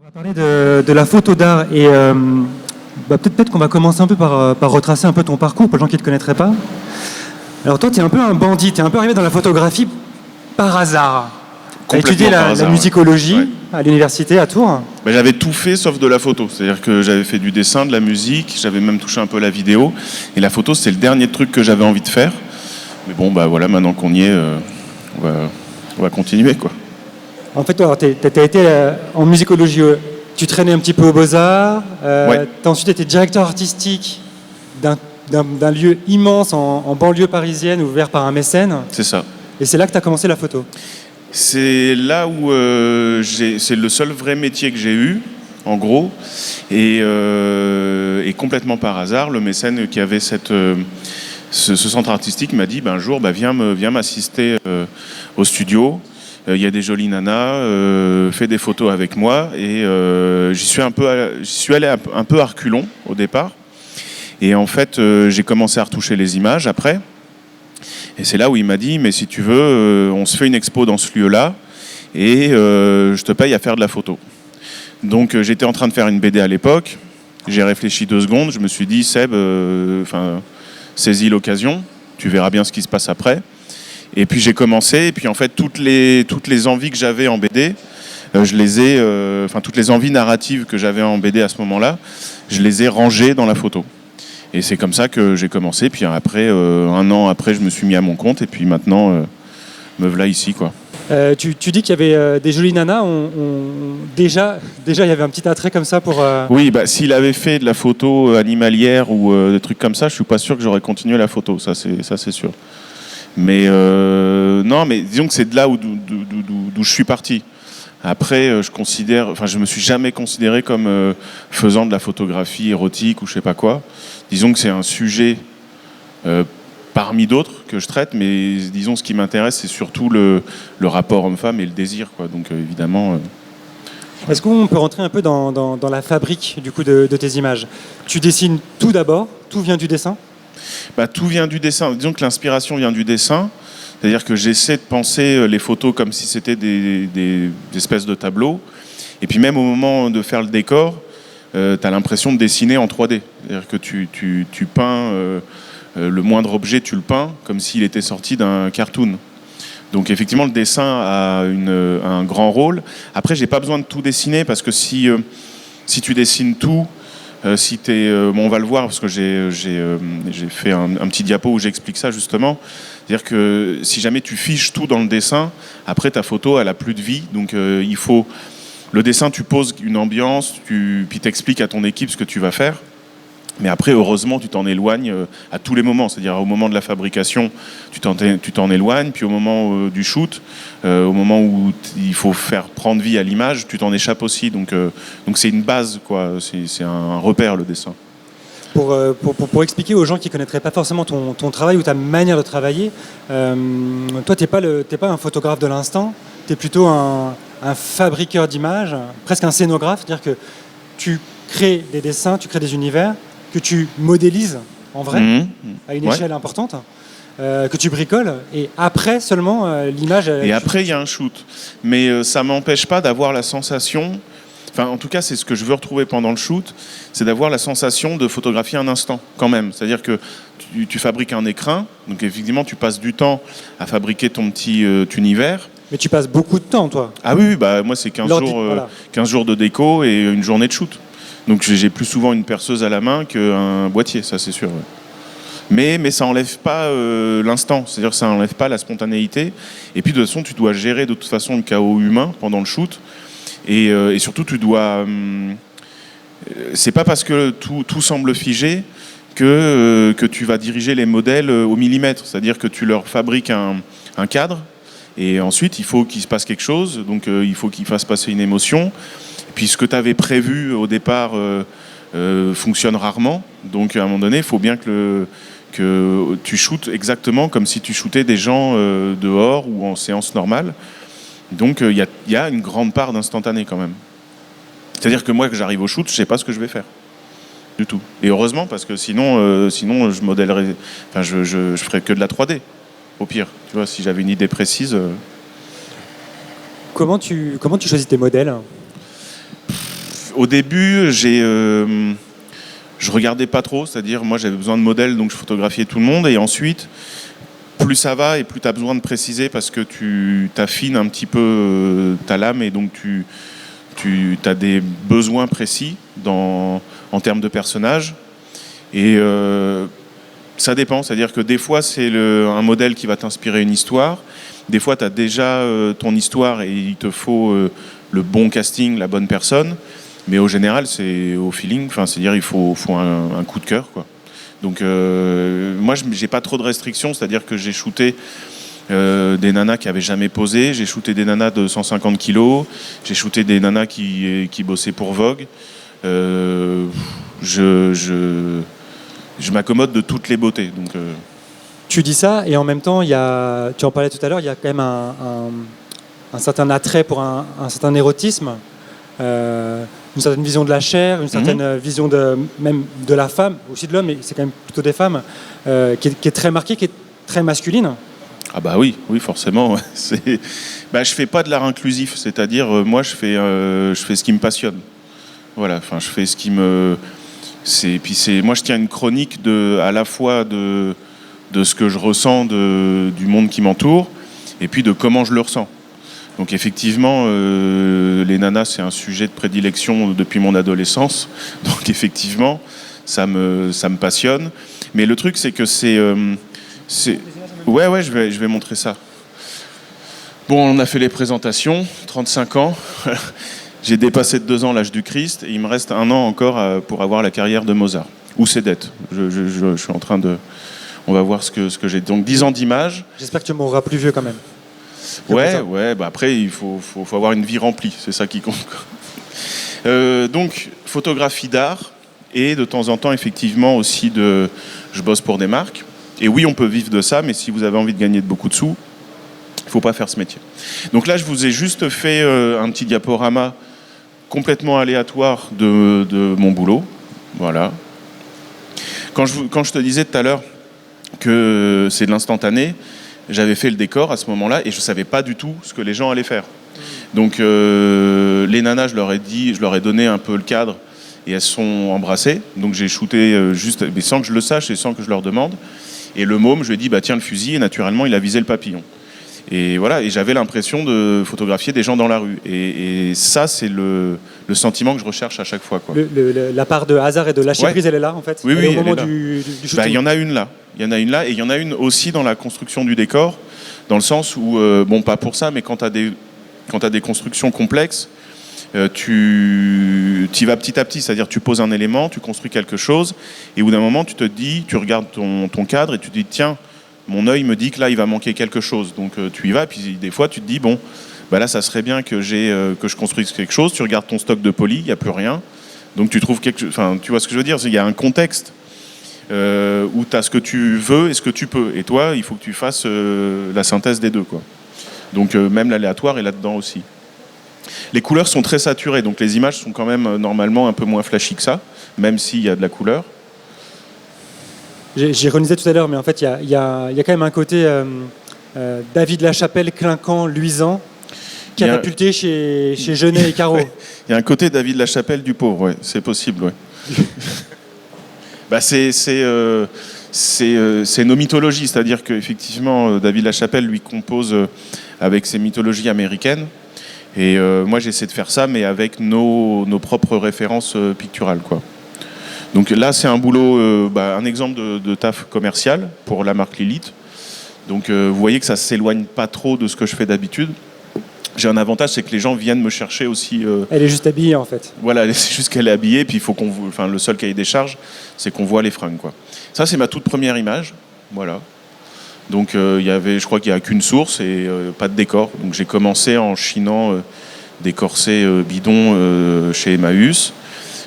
On va parler de la photo d'art et peut-être qu'on va commencer un peu par retracer un peu ton parcours pour les gens qui ne te connaîtraient pas. Alors toi, tu es un peu un bandit, tu es un peu arrivé dans la photographie par hasard. Tu as étudié la musicologie à l'université à Tours. Ben, j'avais tout fait sauf de la photo. C'est-à-dire que j'avais fait du dessin, de la musique, j'avais même touché un peu la vidéo. Et la photo, c'est le dernier truc que j'avais envie de faire. Mais bon, bah voilà, maintenant qu'on y est, on va continuer, quoi. En fait, tu as été en musicologie, tu traînais un petit peu aux Beaux-Arts, Ouais. tu as ensuite été directeur artistique d'un lieu immense en banlieue parisienne ouvert par un mécène. C'est ça. Et c'est là que tu as commencé la photo. C'est là où c'est le seul vrai métier que j'ai eu, en gros. Et complètement par hasard, le mécène qui avait ce centre artistique m'a dit un jour, viens m'assister au studio. Il y a des jolies nanas, fais des photos avec moi. Et j'y suis allé un peu à reculons au départ. Et en fait, j'ai commencé à retoucher les images après. Et c'est là où il m'a dit, mais si tu veux, on se fait une expo dans ce lieu-là et je te paye à faire de la photo. Donc j'étais en train de faire une BD à l'époque. J'ai réfléchi 2 secondes. Je me suis dit, Seb, saisis l'occasion. Tu verras bien ce qui se passe après. Et puis j'ai commencé. Et puis en fait, toutes les envies que j'avais en BD, toutes les envies narratives que j'avais en BD à ce moment-là, je les ai rangées dans la photo. Et c'est comme ça que j'ai commencé. Puis après, 1 an après, je me suis mis à mon compte. Et puis maintenant, me voilà ici, quoi. Tu dis qu'il y avait des jolies nanas. Déjà, il y avait un petit attrait comme ça pour... Oui, s'il avait fait de la photo animalière ou des trucs comme ça, je suis pas sûr que j'aurais continué la photo. Ça, c'est sûr. Mais non, mais disons que c'est de là d'où je suis parti. Après, je me suis jamais considéré comme faisant de la photographie érotique ou je sais pas quoi. Disons que c'est un sujet parmi d'autres que je traite, mais disons ce qui m'intéresse, c'est surtout le rapport homme-femme et le désir, quoi. Donc évidemment. Est-ce qu'on peut rentrer un peu dans la fabrique du coup de tes images? Tu dessines tout d'abord, tout vient du dessin? Tout vient du dessin. Disons que l'inspiration vient du dessin. C'est-à-dire que j'essaie de penser les photos comme si c'était des espèces de tableaux. Et puis même au moment de faire le décor, tu as l'impression de dessiner en 3D. C'est-à-dire que tu peins le moindre objet, tu le peins comme s'il était sorti d'un cartoon. Donc effectivement, le dessin a un grand rôle. Après, j'ai pas besoin de tout dessiner parce que si tu dessines tout, on va le voir parce que j'ai fait un petit diapo où j'explique ça justement. C'est-à-dire que si jamais tu fiches tout dans le dessin, après ta photo elle a plus de vie. Donc il faut le dessin, tu poses une ambiance, puis t'expliques à ton équipe ce que tu vas faire. Mais après, heureusement, tu t'en éloignes à tous les moments. C'est-à-dire au moment de la fabrication, tu t'en éloignes, puis au moment du shoot, au moment où il faut faire prendre vie à l'image, tu t'en échappes aussi. Donc c'est une base, quoi. C'est un repère, le dessin. Pour expliquer aux gens qui ne connaîtraient pas forcément ton travail ou ta manière de travailler, toi, tu n'es pas un photographe de l'instant, tu es plutôt un fabriqueur d'images, presque un scénographe, c'est-à-dire que tu crées des dessins, tu crées des univers, que tu modélises en vrai, à une échelle importante, que tu bricoles, et après seulement l'image... Et après, il y a un shoot. Mais ça ne m'empêche pas d'avoir la sensation... Enfin, en tout cas, c'est ce que je veux retrouver pendant le shoot, c'est d'avoir la sensation de photographier un instant, quand même. C'est-à-dire que tu fabriques un écrin, donc effectivement, tu passes du temps à fabriquer ton petit univers. Mais tu passes beaucoup de temps, toi. Ah oui, moi, c'est 15 jours de déco et une journée de shoot. Donc j'ai plus souvent une perceuse à la main qu'un boîtier, ça c'est sûr. Ouais. Mais ça n'enlève pas l'instant, c'est-à-dire que ça n'enlève pas la spontanéité. Et puis de toute façon, tu dois gérer de toute façon le chaos humain pendant le shoot. Et surtout, tu dois... c'est pas parce que tout semble figé que tu vas diriger les modèles au millimètre. C'est-à-dire que tu leur fabriques un cadre et ensuite, il faut qu'il se passe quelque chose. Donc il faut qu'il fasse passer une émotion. Puis ce que tu avais prévu au départ fonctionne rarement. Donc à un moment donné, il faut bien que tu shootes exactement comme si tu shootais des gens dehors ou en séance normale. Donc il y a une grande part d'instantané quand même. C'est-à-dire que moi, que j'arrive au shoot, je ne sais pas ce que je vais faire. Du tout. Et heureusement, parce que sinon je modèlerais... Enfin, je ferais que de la 3D, au pire. Tu vois, si j'avais une idée précise... Comment tu choisis tes modèles ? Au début, je regardais pas trop, c'est-à-dire moi j'avais besoin de modèles, donc je photographiais tout le monde. Et ensuite, plus ça va et plus tu as besoin de préciser parce que tu t'affines un petit peu ta lame et donc tu as des besoins précis en termes de personnages. Et ça dépend, c'est-à-dire que des fois c'est un modèle qui va t'inspirer une histoire, des fois tu as déjà ton histoire et il te faut le bon casting, la bonne personne, mais au général c'est au feeling, c'est-à-dire il faut un coup de cœur, quoi. Donc moi j'ai pas trop de restrictions, c'est-à-dire que j'ai shooté des nanas qui avaient jamais posé, j'ai shooté des nanas de 150 kilos, j'ai shooté des nanas qui bossaient pour Vogue. Je m'accommode de toutes les beautés. Donc, Tu dis ça, et en même temps, tu en parlais tout à l'heure, il y a quand même un certain attrait pour un certain érotisme, une certaine vision de la chair, une certaine vision même de la femme, aussi de l'homme, mais c'est quand même plutôt des femmes, qui est très marquée, qui est très masculine. Ah bah oui, forcément. Je fais pas de l'art inclusif, c'est-à-dire moi je fais ce qui me passionne. Voilà, je fais ce qui me... moi je tiens une chronique à la fois de ce que je ressens du monde qui m'entoure et puis de comment je le ressens. Donc effectivement, les nanas c'est un sujet de prédilection depuis mon adolescence. Donc effectivement, ça me passionne. Mais le truc c'est que c'est... Ouais, je vais montrer ça. Bon, on a fait les présentations, 35 ans. J'ai dépassé de 2 ans l'âge du Christ et il me reste 1 an encore pour avoir la carrière de Mozart. Ou Cédette. Je suis en train de... On va voir ce que j'ai. Donc 10 ans d'image. J'espère que tu mourras plus vieux quand même. Ouais, après il faut avoir une vie remplie, c'est ça qui compte. Donc photographie d'art et de temps en temps effectivement aussi je bosse pour des marques. Et oui, on peut vivre de ça, mais si vous avez envie de gagner beaucoup de sous, il ne faut pas faire ce métier. Donc là, je vous ai juste fait un petit diaporama complètement aléatoire de mon boulot. Voilà. Quand je te disais tout à l'heure que c'est de l'instantané, j'avais fait le décor à ce moment-là et je ne savais pas du tout ce que les gens allaient faire. Donc les nanas, je leur ai donné un peu le cadre et elles se sont embrassées. Donc j'ai shooté juste, mais sans que je le sache et sans que je leur demande. Et le môme, je lui ai dit, tiens le fusil, et naturellement, il a visé le papillon. Et voilà, et j'avais l'impression de photographier des gens dans la rue. Et ça, c'est le sentiment que je recherche à chaque fois, quoi. La part de hasard et de lâcher prise, elle est là, en fait. Oui, au moment du shooting. Il y en a une là. Et il y en a une aussi dans la construction du décor, dans le sens où, pas pour ça, mais quand tu as des constructions complexes, tu y vas petit à petit, c'est-à-dire tu poses un élément, tu construis quelque chose, et au bout d'un moment, tu regardes ton cadre et tu te dis, tiens, mon œil me dit que là, il va manquer quelque chose. Donc tu y vas, et puis des fois, tu te dis, là, ça serait bien que je construise quelque chose. Tu regardes ton stock de poly, il n'y a plus rien. Donc tu trouves quelque chose. Enfin, tu vois ce que je veux dire, il y a un contexte où tu as ce que tu veux et ce que tu peux. Et toi, il faut que tu fasses la synthèse des deux, quoi. Donc même l'aléatoire est là-dedans aussi. Les couleurs sont très saturées, donc les images sont quand même normalement un peu moins flashy que ça, même s'il y a de la couleur. J'ironisais tout à l'heure, mais en fait, il y a quand même un côté David Lachapelle clinquant, luisant, catapulté chez Jeunet et Caro. Il y a un côté David Lachapelle du pauvre, ouais, c'est possible, ouais. C'est nos mythologies, c'est-à-dire qu'effectivement, David Lachapelle lui compose avec ses mythologies américaines. Et moi, j'essaie de faire ça, mais avec nos propres références picturales, quoi. Donc là, c'est un boulot, un exemple de taf commercial pour la marque Lilith. Donc vous voyez que ça ne s'éloigne pas trop de ce que je fais d'habitude. J'ai un avantage, c'est que les gens viennent me chercher aussi. Elle est juste habillée, en fait. Voilà, c'est juste qu'elle est habillée, puis il faut le seul cahier des charges, c'est qu'on voit les fringues, quoi. Ça, c'est ma toute première image. Voilà. Donc je crois qu'il n'y a qu'une source et pas de décor. Donc j'ai commencé en chinant des corsets bidons chez Emmaüs.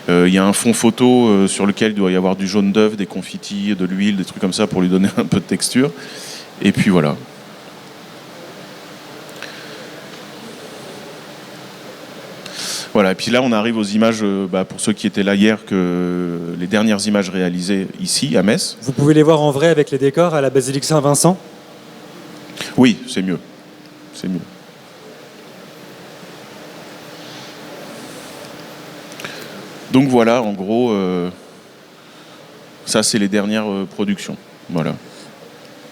Il y a un fond photo sur lequel il doit y avoir du jaune d'œuf, des confitis, de l'huile, des trucs comme ça pour lui donner un peu de texture. Et puis voilà. Voilà, et puis là on arrive aux images, pour ceux qui étaient là hier, les dernières images réalisées ici, à Metz. Vous pouvez les voir en vrai avec les décors à la basilique Saint-Vincent ? Oui, c'est mieux. C'est mieux. Donc voilà, en gros, ça c'est les dernières productions. Voilà.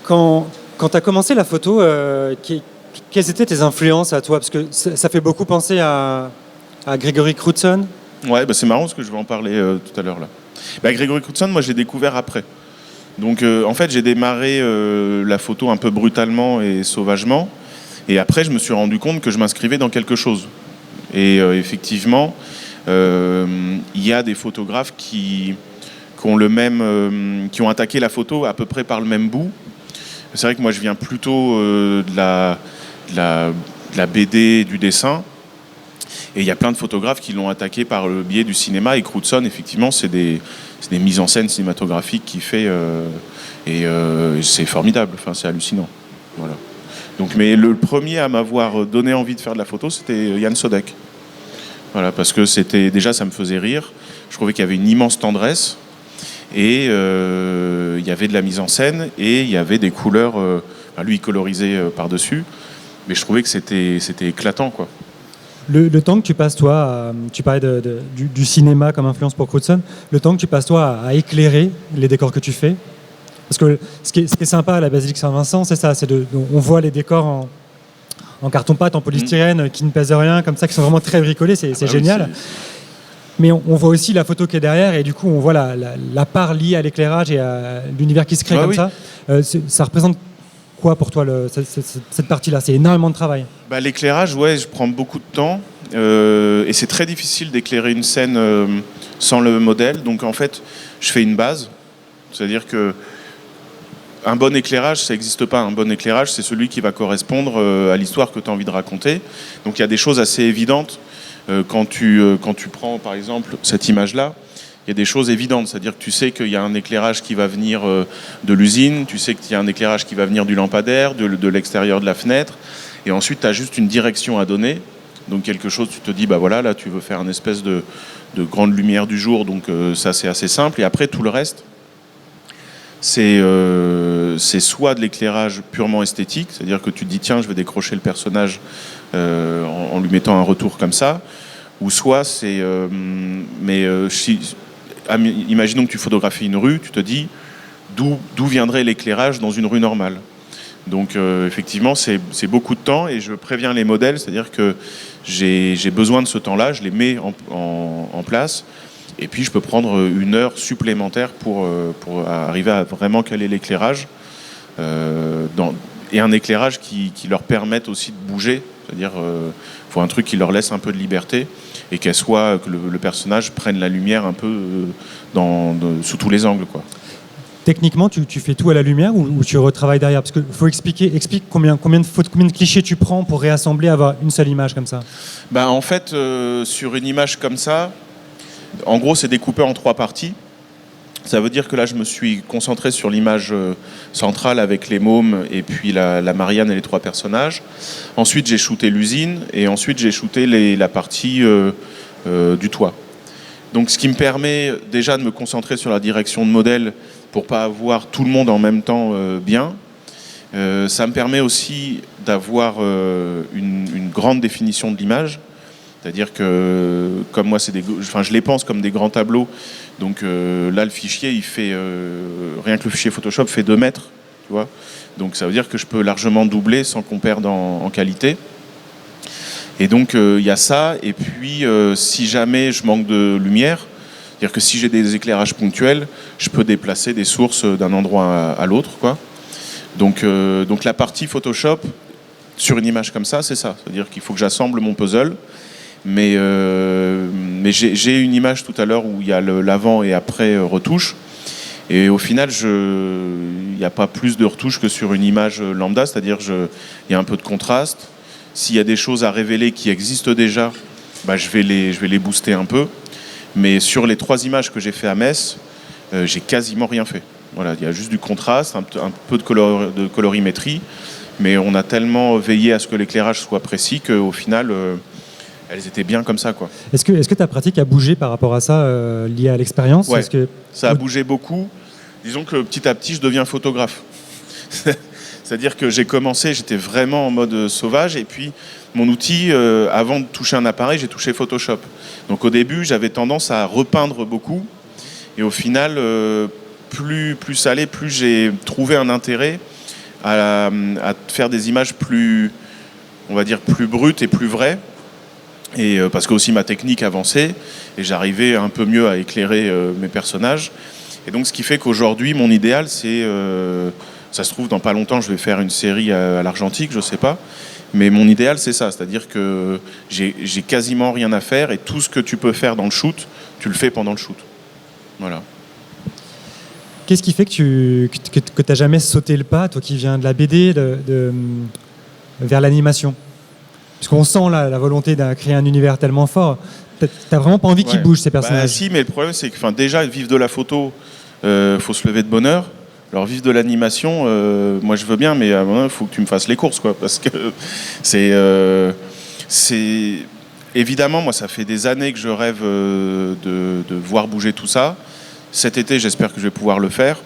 Quand tu as commencé la photo, quelles étaient tes influences à toi? Parce que ça fait beaucoup penser à Gregory Crewdson. Ouais, c'est marrant parce que je vais en parler tout à l'heure là. Gregory Crewdson, moi j'ai découvert après. Donc en fait j'ai démarré la photo un peu brutalement et sauvagement. Et après je me suis rendu compte que je m'inscrivais dans quelque chose. Et effectivement, il y a des photographes qui ont attaqué la photo à peu près par le même bout. C'est vrai que moi je viens plutôt de la BD, du dessin. Et il y a plein de photographes qui l'ont attaqué par le biais du cinéma. Et Crewdson, effectivement, c'est des mises en scène cinématographiques qu'il fait. Et c'est formidable, enfin, c'est hallucinant. Voilà. Donc, mais le premier à m'avoir donné envie de faire de la photo, c'était Jan Sodek. Voilà, parce que déjà, ça me faisait rire. Je trouvais qu'il y avait une immense tendresse. Et il y avait de la mise en scène. Et il y avait des couleurs. Lui, il colorisait par-dessus. Mais je trouvais que c'était éclatant, quoi. Le temps que tu passes, toi, tu parlais du cinéma comme influence pour Crewdson, le temps que tu passes, toi, à éclairer les décors que tu fais. Parce que ce qui est sympa à la Basilique Saint-Vincent, c'est ça, on voit les décors en carton-pâte, en polystyrène, qui ne pèsent rien, comme ça, qui sont vraiment très bricolés, c'est génial. Oui, mais on voit aussi la photo qui est derrière, et du coup, on voit la part liée à l'éclairage et à l'univers qui se crée comme ça. Ça représente quoi pour toi cette partie-là? C'est énormément de travail. L'éclairage, je prends beaucoup de temps et c'est très difficile d'éclairer une scène sans le modèle. Donc en fait, je fais une base, c'est-à-dire que un bon éclairage, ça n'existe pas. Un bon éclairage, c'est celui qui va correspondre à l'histoire que tu as envie de raconter. Donc il y a des choses assez évidentes quand tu prends par exemple cette image-là. Il y a des choses évidentes, c'est-à-dire que tu sais qu'il y a un éclairage qui va venir de l'usine, tu sais qu'il y a un éclairage qui va venir du lampadaire, de l'extérieur de la fenêtre, et ensuite tu as juste une direction à donner. Donc quelque chose, tu te dis, là tu veux faire une espèce de grande lumière du jour, donc ça c'est assez simple, et après tout le reste, c'est soit de l'éclairage purement esthétique, c'est-à-dire que tu te dis, tiens, je vais décrocher le personnage en lui mettant un retour comme ça, ou soit c'est... imaginons que tu photographies une rue, tu te dis d'où viendrait l'éclairage dans une rue normale. Donc effectivement, c'est beaucoup de temps et je préviens les modèles, c'est-à-dire que j'ai besoin de ce temps-là, je les mets en place et puis je peux prendre 1 heure supplémentaire pour arriver à vraiment caler l'éclairage et un éclairage qui leur permette aussi de bouger, c'est-à-dire faut un truc qui leur laisse un peu de liberté et que le personnage prenne la lumière un peu sous tous les angles, quoi. Techniquement, tu fais tout à la lumière ou tu retravailles derrière? Parce qu'il faut explique combien de clichés tu prends pour réassembler, avoir une seule image comme ça. En fait, sur une image comme ça, en gros, c'est découpé en 3 parties. Ça veut dire que là, je me suis concentré sur l'image centrale avec les mômes et puis la Marianne et les 3 personnages. Ensuite, j'ai shooté l'usine et ensuite, j'ai shooté la partie du toit. Donc, ce qui me permet déjà de me concentrer sur la direction de modèle pour pas avoir tout le monde en même temps bien. Ça me permet aussi d'avoir une grande définition de l'image. C'est-à-dire que, comme moi, je les pense comme des grands tableaux. Donc là, le fichier, il fait rien que le fichier Photoshop fait 2 mètres, tu vois. Donc ça veut dire que je peux largement doubler sans qu'on perde en qualité. Et donc il y a ça. Et puis si jamais je manque de lumière, c'est-à-dire que si j'ai des éclairages ponctuels, je peux déplacer des sources d'un endroit à l'autre, quoi. Donc la partie Photoshop sur une image comme ça, c'est ça. C'est-à-dire qu'il faut que j'assemble mon puzzle. Mais j'ai une image tout à l'heure où il y a l'avant et après retouche. Et au final, il n'y a pas plus de retouches que sur une image lambda, c'est-à-dire il y a un peu de contraste. S'il y a des choses à révéler qui existent déjà, je vais les booster un peu. Mais sur les 3 images que j'ai fait à Metz, j'ai quasiment rien fait. Voilà, il y a juste du contraste, un peu de colorimétrie. Mais on a tellement veillé à ce que l'éclairage soit précis qu'au final... elles étaient bien comme ça, quoi. Est-ce que ta pratique a bougé par rapport à ça, lié à l'expérience? Ouais, ça a bougé beaucoup. Disons que petit à petit, je deviens photographe. C'est-à-dire que j'ai commencé, j'étais vraiment en mode sauvage, et puis mon outil, avant de toucher un appareil, j'ai touché Photoshop. Donc au début, j'avais tendance à repeindre beaucoup, et au final, plus ça allait, plus j'ai trouvé un intérêt à faire des images plus, on va dire, plus brutes et plus vraies, et parce que aussi ma technique avançait, et j'arrivais un peu mieux à éclairer mes personnages. Et donc ce qui fait qu'aujourd'hui, mon idéal, c'est... ça se trouve, dans pas longtemps, je vais faire une série à l'argentique, je sais pas. Mais mon idéal, c'est ça. C'est-à-dire que j'ai quasiment rien à faire, et tout ce que tu peux faire dans le shoot, tu le fais pendant le shoot. Voilà. Qu'est-ce qui fait que tu n'as jamais sauté le pas, toi qui viens de la BD, vers l'animation? Parce qu'on sent la volonté de créer un univers tellement fort. Tu n'as vraiment pas envie qu'ils bougent, ces personnages. Si, mais le problème, c'est que déjà, vivre de la photo, faut se lever de bonne heure. Alors vivre de l'animation, moi je veux bien, mais à un moment il faut que tu me fasses les courses, quoi, parce que c'est évidemment, moi ça fait des années que je rêve de voir bouger tout ça. Cet été, j'espère que je vais pouvoir le faire.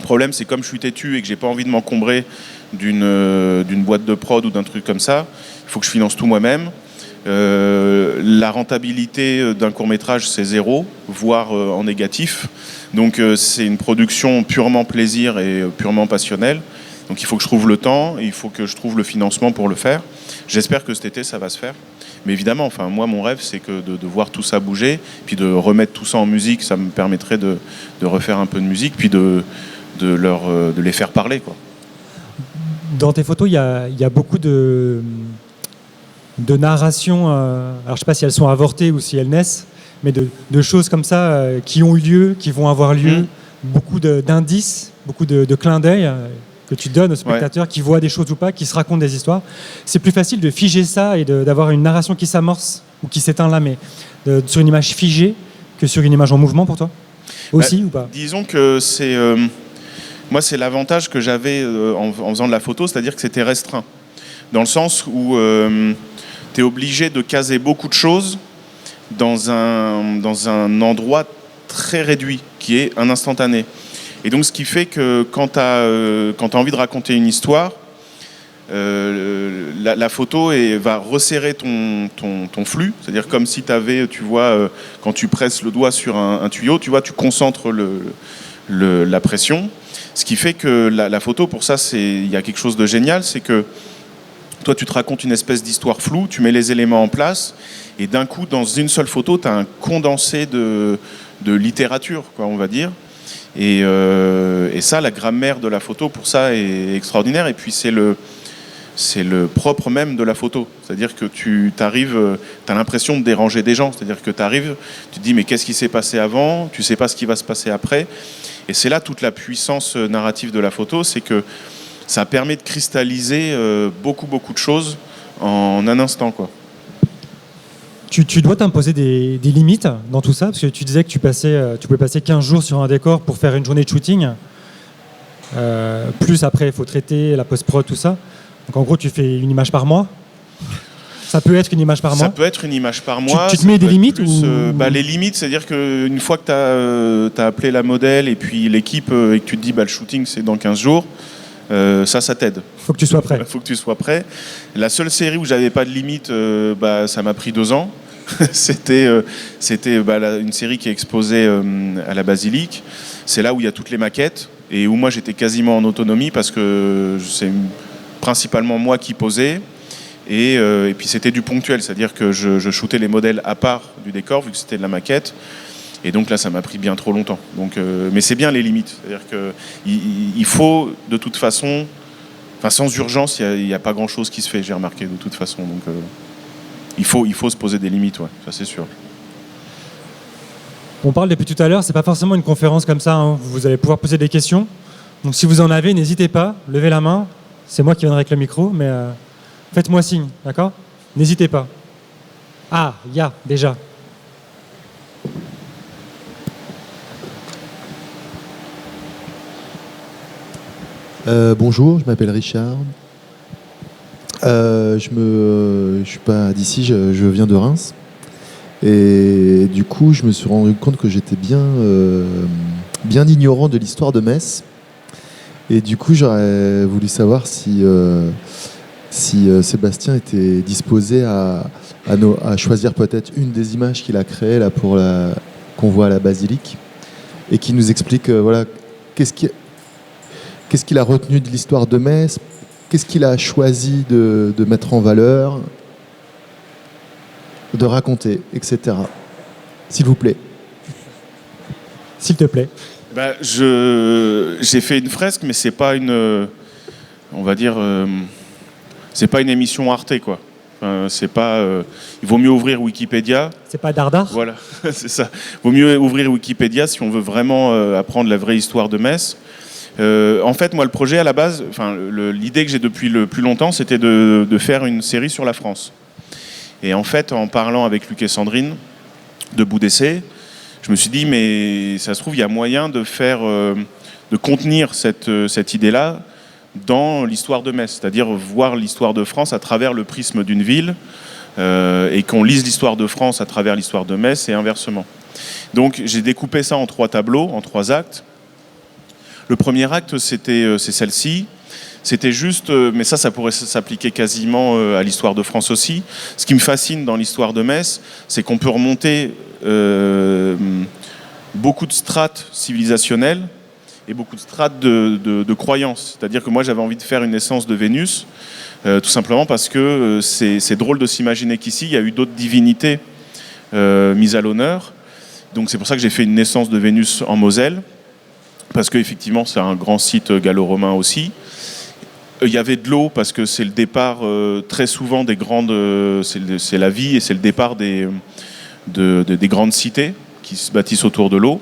Le problème, c'est comme je suis têtu et que j'ai pas envie de m'encombrer d'une boîte de prod ou d'un truc comme ça, il faut que je finance tout moi-même. La rentabilité d'un court-métrage, c'est 0, voire en négatif. Donc c'est une production purement plaisir et purement passionnelle. Donc il faut que je trouve le temps, et il faut que je trouve le financement pour le faire. J'espère que cet été, ça va se faire. Mais évidemment, enfin, moi, mon rêve, c'est que de voir tout ça bouger, puis de remettre tout ça en musique, ça me permettrait de refaire un peu de musique, puis de les faire parler, quoi. Dans tes photos, il y a beaucoup de narrations, alors je ne sais pas si elles sont avortées ou si elles naissent, mais de choses comme ça qui ont eu lieu, qui vont avoir lieu, beaucoup d'indices, beaucoup de clins d'œil que tu donnes aux spectateurs, qui voient des choses ou pas, qui se racontent des histoires. C'est plus facile de figer ça et d'avoir une narration qui s'amorce ou qui s'éteint là, mais sur une image figée que sur une image en mouvement pour toi aussi, ou pas? Disons que c'est... moi, c'est l'avantage que j'avais en faisant de la photo, c'est-à-dire que c'était restreint. Dans le sens où tu es obligé de caser beaucoup de choses dans un endroit très réduit, qui est un instantané. Et donc, ce qui fait que quand tu as envie de raconter une histoire, la photo va resserrer ton flux. C'est-à-dire comme si tu avais, tu vois, quand tu presses le doigt sur un tuyau, tu vois, tu concentres la pression. Ce qui fait que la photo, pour ça, il y a quelque chose de génial, c'est que toi, tu te racontes une espèce d'histoire floue, tu mets les éléments en place, et d'un coup, dans une seule photo, tu as un condensé de littérature, quoi, on va dire. Et ça, la grammaire de la photo, pour ça, est extraordinaire. Et puis, c'est le propre même de la photo. C'est-à-dire que tu as l'impression de déranger des gens. C'est-à-dire que tu arrives, tu te dis, mais qu'est-ce qui s'est passé avant? Tu ne sais pas ce qui va se passer après. Et c'est là toute la puissance narrative de la photo, c'est que ça permet de cristalliser beaucoup de choses en un instant, quoi. Tu dois t'imposer des limites dans tout ça, parce que tu disais que tu pouvais passer 15 jours sur un décor pour faire une journée de shooting. Plus après, il faut traiter la post-prod, tout ça. Donc en gros, tu fais une image par mois. Ça peut être une image par mois. Ça peut être une image par mois. Tu te mets des limites les limites, c'est-à-dire qu'une fois que tu as appelé la modèle et puis l'équipe et que tu te dis le shooting c'est dans 15 jours, ça t'aide. Faut que tu sois prêt. Faut que tu sois prêt. La seule série où j'avais pas de limite, ça m'a pris 2 ans. C'était une série qui est exposée à la Basilique. C'est là où il y a toutes les maquettes et où moi j'étais quasiment en autonomie parce que c'est principalement moi qui posais. Et puis c'était du ponctuel, c'est-à-dire que je shootais les modèles à part du décor vu que c'était de la maquette. Et donc là, ça m'a pris bien trop longtemps. Donc, mais c'est bien les limites, c'est-à-dire qu'il faut de toute façon, sans urgence, il n'y a pas grand-chose qui se fait. J'ai remarqué de toute façon. Donc il faut se poser des limites, ouais, ça c'est sûr. On parle depuis tout à l'heure, c'est pas forcément une conférence comme ça. Hein. Vous allez pouvoir poser des questions. Donc si vous en avez, n'hésitez pas, levez la main. C'est moi qui viendrai avec le micro, mais faites-moi signe, d'accord? N'hésitez pas. Ah, il y a déjà. Bonjour, je m'appelle Richard. Je suis pas d'ici, je viens de Reims. Et du coup, je me suis rendu compte que j'étais bien ignorant de l'histoire de Metz. Et du coup, j'aurais voulu savoir si Sébastien était disposé à choisir peut-être une des images qu'il a créées là, qu'on voit à la basilique et qui nous explique voilà, qu'est-ce qu'il a retenu de l'histoire de Metz, qu'est-ce qu'il a choisi de mettre en valeur, de raconter, etc. S'il vous plaît. S'il te plaît. J'ai fait une fresque, mais c'est pas on va dire, c'est pas une émission Arte, quoi. Enfin, c'est pas. Il vaut mieux ouvrir Wikipédia. C'est pas Dardar. Voilà, c'est ça. Il vaut mieux ouvrir Wikipédia si on veut vraiment apprendre la vraie histoire de Metz. En fait, moi, le projet à la base, l'idée que j'ai depuis le plus longtemps, c'était de faire une série sur la France. Et en fait, en parlant avec Luc et Sandrine de Bout d'Essai, je me suis dit, mais ça se trouve, il y a moyen de contenir cette idée-là dans l'histoire de Metz, c'est-à-dire voir l'histoire de France à travers le prisme d'une ville et qu'on lise l'histoire de France à travers l'histoire de Metz et inversement. Donc j'ai découpé ça en 3 tableaux, en 3 actes. Le premier acte, c'est celle-ci. C'était juste, mais ça pourrait s'appliquer quasiment à l'histoire de France aussi. Ce qui me fascine dans l'histoire de Metz, c'est qu'on peut remonter beaucoup de strates civilisationnelles et beaucoup de strates de croyances. C'est-à-dire que moi, j'avais envie de faire une naissance de Vénus, tout simplement parce que c'est drôle de s'imaginer qu'ici, il y a eu d'autres divinités mises à l'honneur. Donc c'est pour ça que j'ai fait une naissance de Vénus en Moselle, parce qu'effectivement, c'est un grand site gallo-romain aussi. Il y avait de l'eau parce que c'est le départ très souvent des grandes... c'est la vie et c'est le départ des grandes cités qui se bâtissent autour de l'eau.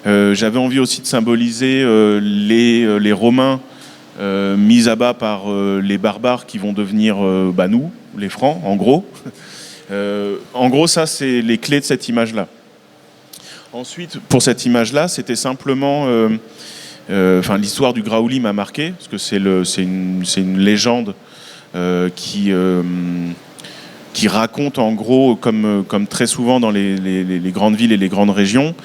J'avais envie aussi de symboliser les Romains mis à bas par les barbares qui vont devenir nous, les Francs, en gros. En gros, ça, c'est les clés de cette image-là. Ensuite, pour cette image-là, c'était simplement... l'histoire du Graouli m'a marqué, parce que c'est une légende qui raconte en gros, comme très souvent dans les grandes villes et les grandes régions,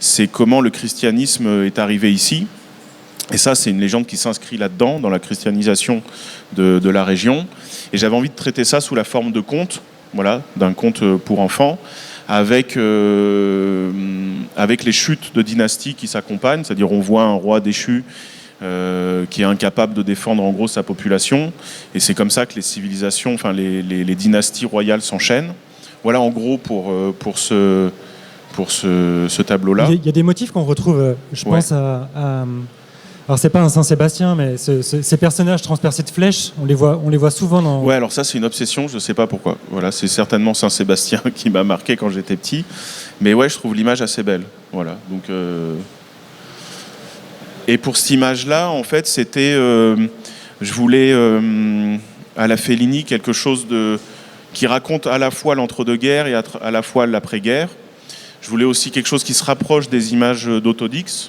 c'est comment le christianisme est arrivé ici. Et ça, c'est une légende qui s'inscrit là-dedans, dans la christianisation de la région. Et j'avais envie de traiter ça sous la forme de conte, voilà, d'un conte pour enfants, avec les chutes de dynasties qui s'accompagnent, c'est-à-dire on voit un roi déchu qui est incapable de défendre en gros sa population, et c'est comme ça que les civilisations, les dynasties royales s'enchaînent. Voilà en gros pour ce tableau-là. Il y a des motifs qu'on retrouve, je pense à alors c'est pas un Saint-Sébastien, mais ces personnages transpercés de flèches, on les voit souvent dans... Ouais, alors ça c'est une obsession, je sais pas pourquoi. Voilà, c'est certainement Saint-Sébastien qui m'a marqué quand j'étais petit. Mais ouais, je trouve l'image assez belle. Voilà, donc... Et pour cette image-là, en fait, c'était... je voulais, à la Fellini, quelque chose qui raconte à la fois l'entre-deux-guerres et à la fois l'après-guerre. Je voulais aussi quelque chose qui se rapproche des images d'Autodix,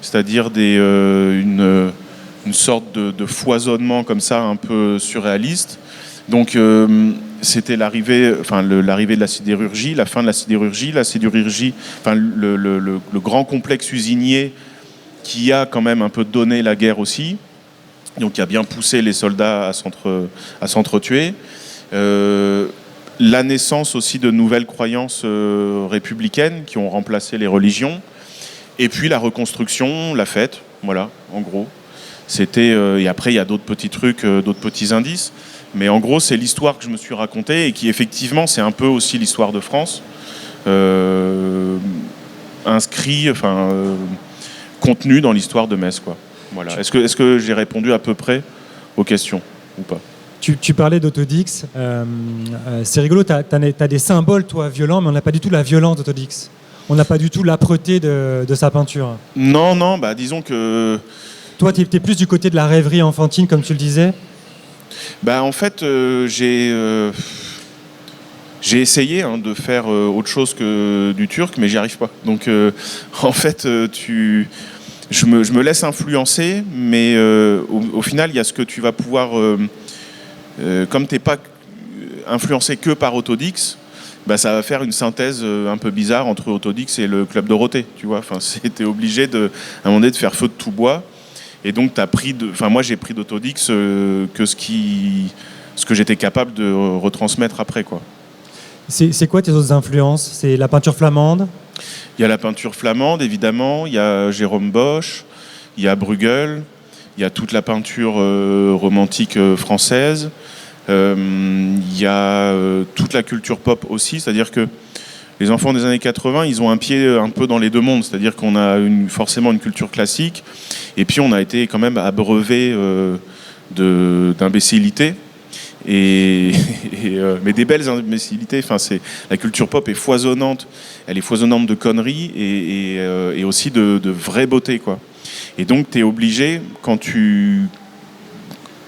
c'est-à-dire une sorte de foisonnement comme ça, un peu surréaliste. Donc c'était l'arrivée de la sidérurgie, la fin de la sidérurgie, le grand complexe usinier qui a quand même un peu donné la guerre aussi, donc qui a bien poussé les soldats à s'entretuer. La naissance aussi de nouvelles croyances républicaines qui ont remplacé les religions. Et puis la reconstruction, la fête, voilà, en gros. C'était et après il y a d'autres petits trucs, d'autres petits indices, mais en gros c'est l'histoire que je me suis racontée et qui effectivement c'est un peu aussi l'histoire de France, contenu dans l'histoire de Metz, quoi. Voilà. Est-ce que j'ai répondu à peu près aux questions ou pas? Tu parlais d'Autodix, c'est rigolo, t'as des symboles toi violents, mais on n'a pas du tout la violence d'Autodix. On n'a pas du tout l'âpreté de sa peinture. Non, disons que... Toi, tu es plus du côté de la rêverie enfantine, comme tu le disais. En fait, j'ai essayé de faire autre chose que du turc, mais j'y arrive pas. Donc, en fait, je me laisse influencer, mais au final, il y a ce que tu vas pouvoir... comme tu n'es pas influencé que par Autodix, ça va faire une synthèse un peu bizarre entre Autodix et le Club Dorothée, tu vois. Enfin, t'es obligé à un moment donné de faire feu de tout bois. Et donc moi j'ai pris d'Autodix que ce que j'étais capable de retransmettre après, quoi. C'est quoi tes autres influences? C'est la peinture flamande? Il y a la peinture flamande, évidemment, il y a Jérôme Bosch, il y a Bruegel, il y a toute la peinture romantique française, il y a toute la culture pop aussi, c'est-à-dire que les enfants des années 80, ils ont un pied un peu dans les deux mondes, c'est-à-dire qu'on a forcément une culture classique, et puis on a été quand même abreuvé d'imbécilité. Mais des belles imbécilités. Enfin, la culture pop est foisonnante. Elle est foisonnante de conneries et aussi de vraie beauté, quoi. Et donc, tu es obligé, quand tu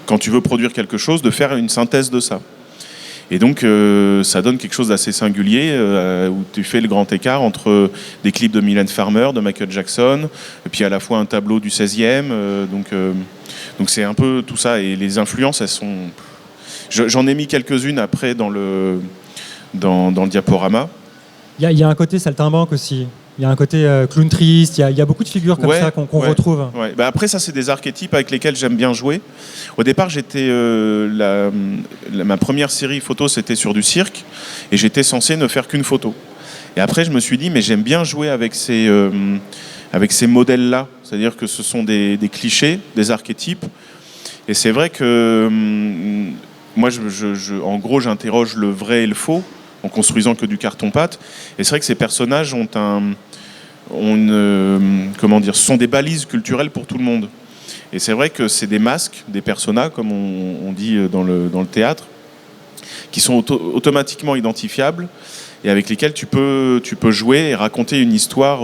veux produire quelque chose, de faire une synthèse de ça. Et donc, ça donne quelque chose d'assez singulier, où tu fais le grand écart entre des clips de Mylène Farmer, de Michael Jackson, et puis à la fois un tableau du 16e. Donc, c'est un peu tout ça. Et les influences, elles sont... J'en ai mis quelques-unes après dans le diaporama. Il y a un côté saltimbanque aussi. Il y a un côté clown triste. Il y a beaucoup de figures comme ça qu'on retrouve. Ouais. Bah après, ça, c'est des archétypes avec lesquels j'aime bien jouer. Au départ, ma première série photo, c'était sur du cirque. Et j'étais censé ne faire qu'une photo. Et après, je me suis dit, mais j'aime bien jouer avec ces modèles-là. C'est-à-dire que ce sont des clichés, des archétypes. Et c'est vrai que... moi, en gros, j'interroge le vrai et le faux en construisant que du carton-pâte. Et c'est vrai que ces personnages ce sont des balises culturelles pour tout le monde. Et c'est vrai que c'est des masques, des personas, comme on dit dans le théâtre, qui sont automatiquement identifiables et avec lesquels tu peux jouer et raconter une histoire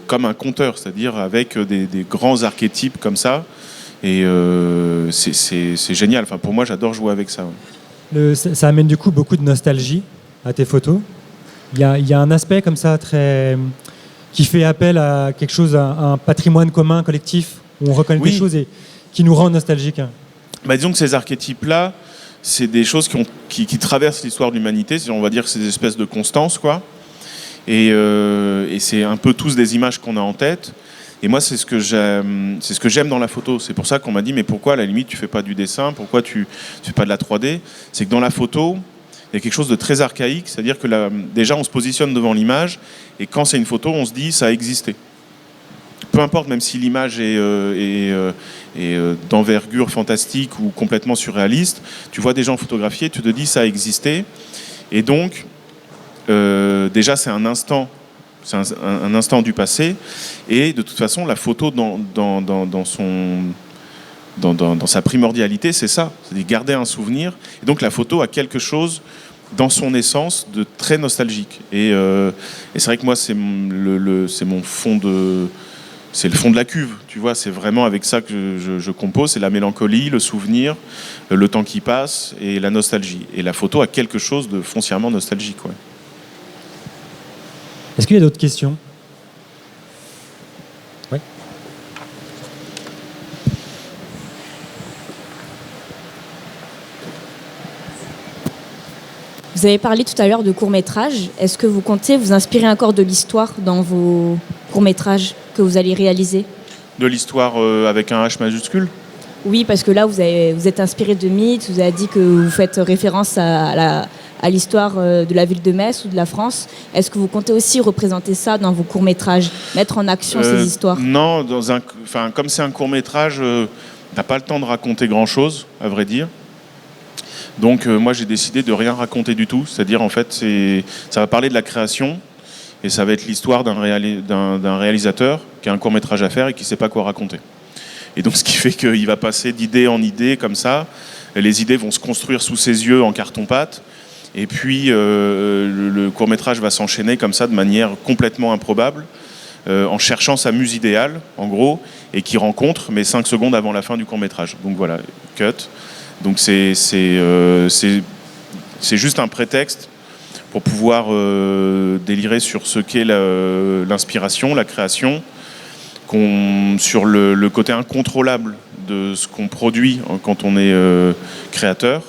comme un conteur, c'est-à-dire avec des grands archétypes comme ça. Et c'est génial. Enfin, pour moi, j'adore jouer avec ça. Ça amène du coup beaucoup de nostalgie à tes photos. Il y a un aspect comme ça qui fait appel à quelque chose, à un patrimoine commun, collectif, où on reconnaît des choses et qui nous rend nostalgiques. Bah, disons que ces archétypes-là, c'est des choses qui traversent l'histoire de l'humanité. On va dire que c'est des espèces de constances, quoi. Et c'est un peu tous des images qu'on a en tête. Et moi, c'est ce que j'aime dans la photo. C'est pour ça qu'on m'a dit, mais pourquoi, à la limite, tu fais pas du dessin? Pourquoi tu fais pas de la 3D? C'est que dans la photo, il y a quelque chose de très archaïque. C'est-à-dire que déjà, on se positionne devant l'image, et quand c'est une photo, on se dit, ça a existé. Peu importe, même si l'image est d'envergure fantastique ou complètement surréaliste, tu vois des gens photographiés, tu te dis, ça a existé. Et donc, déjà, c'est un instant. C'est un instant du passé, et de toute façon, la photo dans sa primordialité, c'est ça, c'est de garder un souvenir. Et donc la photo a quelque chose dans son essence de très nostalgique. Et c'est vrai que moi, c'est mon fond c'est le fond de la cuve, tu vois. C'est vraiment avec ça que je compose. C'est la mélancolie, le souvenir, le temps qui passe et la nostalgie. Et la photo a quelque chose de foncièrement nostalgique, ouais. Est-ce qu'il y a d'autres questions? Oui. Vous avez parlé tout à l'heure de courts-métrages. Est-ce que vous comptez vous inspirer encore de l'histoire dans vos courts-métrages que vous allez réaliser? De l'histoire avec un H majuscule? Oui, parce que là, vous êtes inspiré de mythes, vous avez dit que vous faites référence à l'histoire de la ville de Metz ou de la France. Est-ce que vous comptez aussi représenter ça dans vos courts-métrages, mettre en action ces histoires? Non, comme c'est un court-métrage, t'as pas le temps de raconter grand-chose, à vrai dire. Donc moi, j'ai décidé de rien raconter du tout. C'est-à-dire, en fait, ça va parler de la création et ça va être l'histoire d'un réalisateur qui a un court-métrage à faire et qui sait pas quoi raconter. Et donc, ce qui fait qu'il va passer d'idée en idée comme ça. Et les idées vont se construire sous ses yeux en carton-pâte. Et puis, le court-métrage va s'enchaîner comme ça de manière complètement improbable, en cherchant sa muse idéale, en gros, et qui rencontre, mais 5 secondes avant la fin du court-métrage. Donc voilà, cut. Donc c'est juste un prétexte pour pouvoir délirer sur ce qu'est l'inspiration, la création, sur le côté incontrôlable de ce qu'on produit quand on est créateur.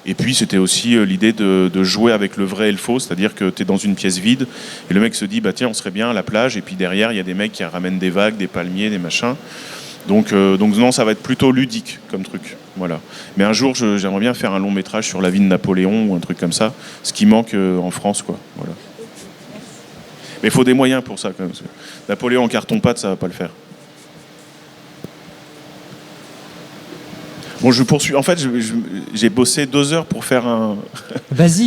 Et puis c'était aussi l'idée de jouer avec le vrai et le faux, c'est-à-dire que tu es dans une pièce vide et le mec se dit bah tiens, on serait bien à la plage, et puis derrière il y a des mecs qui ramènent des vagues, des palmiers, des machins. Donc non, ça va être plutôt ludique comme truc. Voilà. Mais un jour, j'aimerais bien faire un long métrage sur la vie de Napoléon ou un truc comme ça, ce qui manque en France, quoi. Voilà. Mais il faut des moyens pour ça, quand même. Napoléon en carton-pâte, ça va pas le faire. Bon, je poursuis. En fait, j'ai bossé 2 heures pour faire un. Vas-y,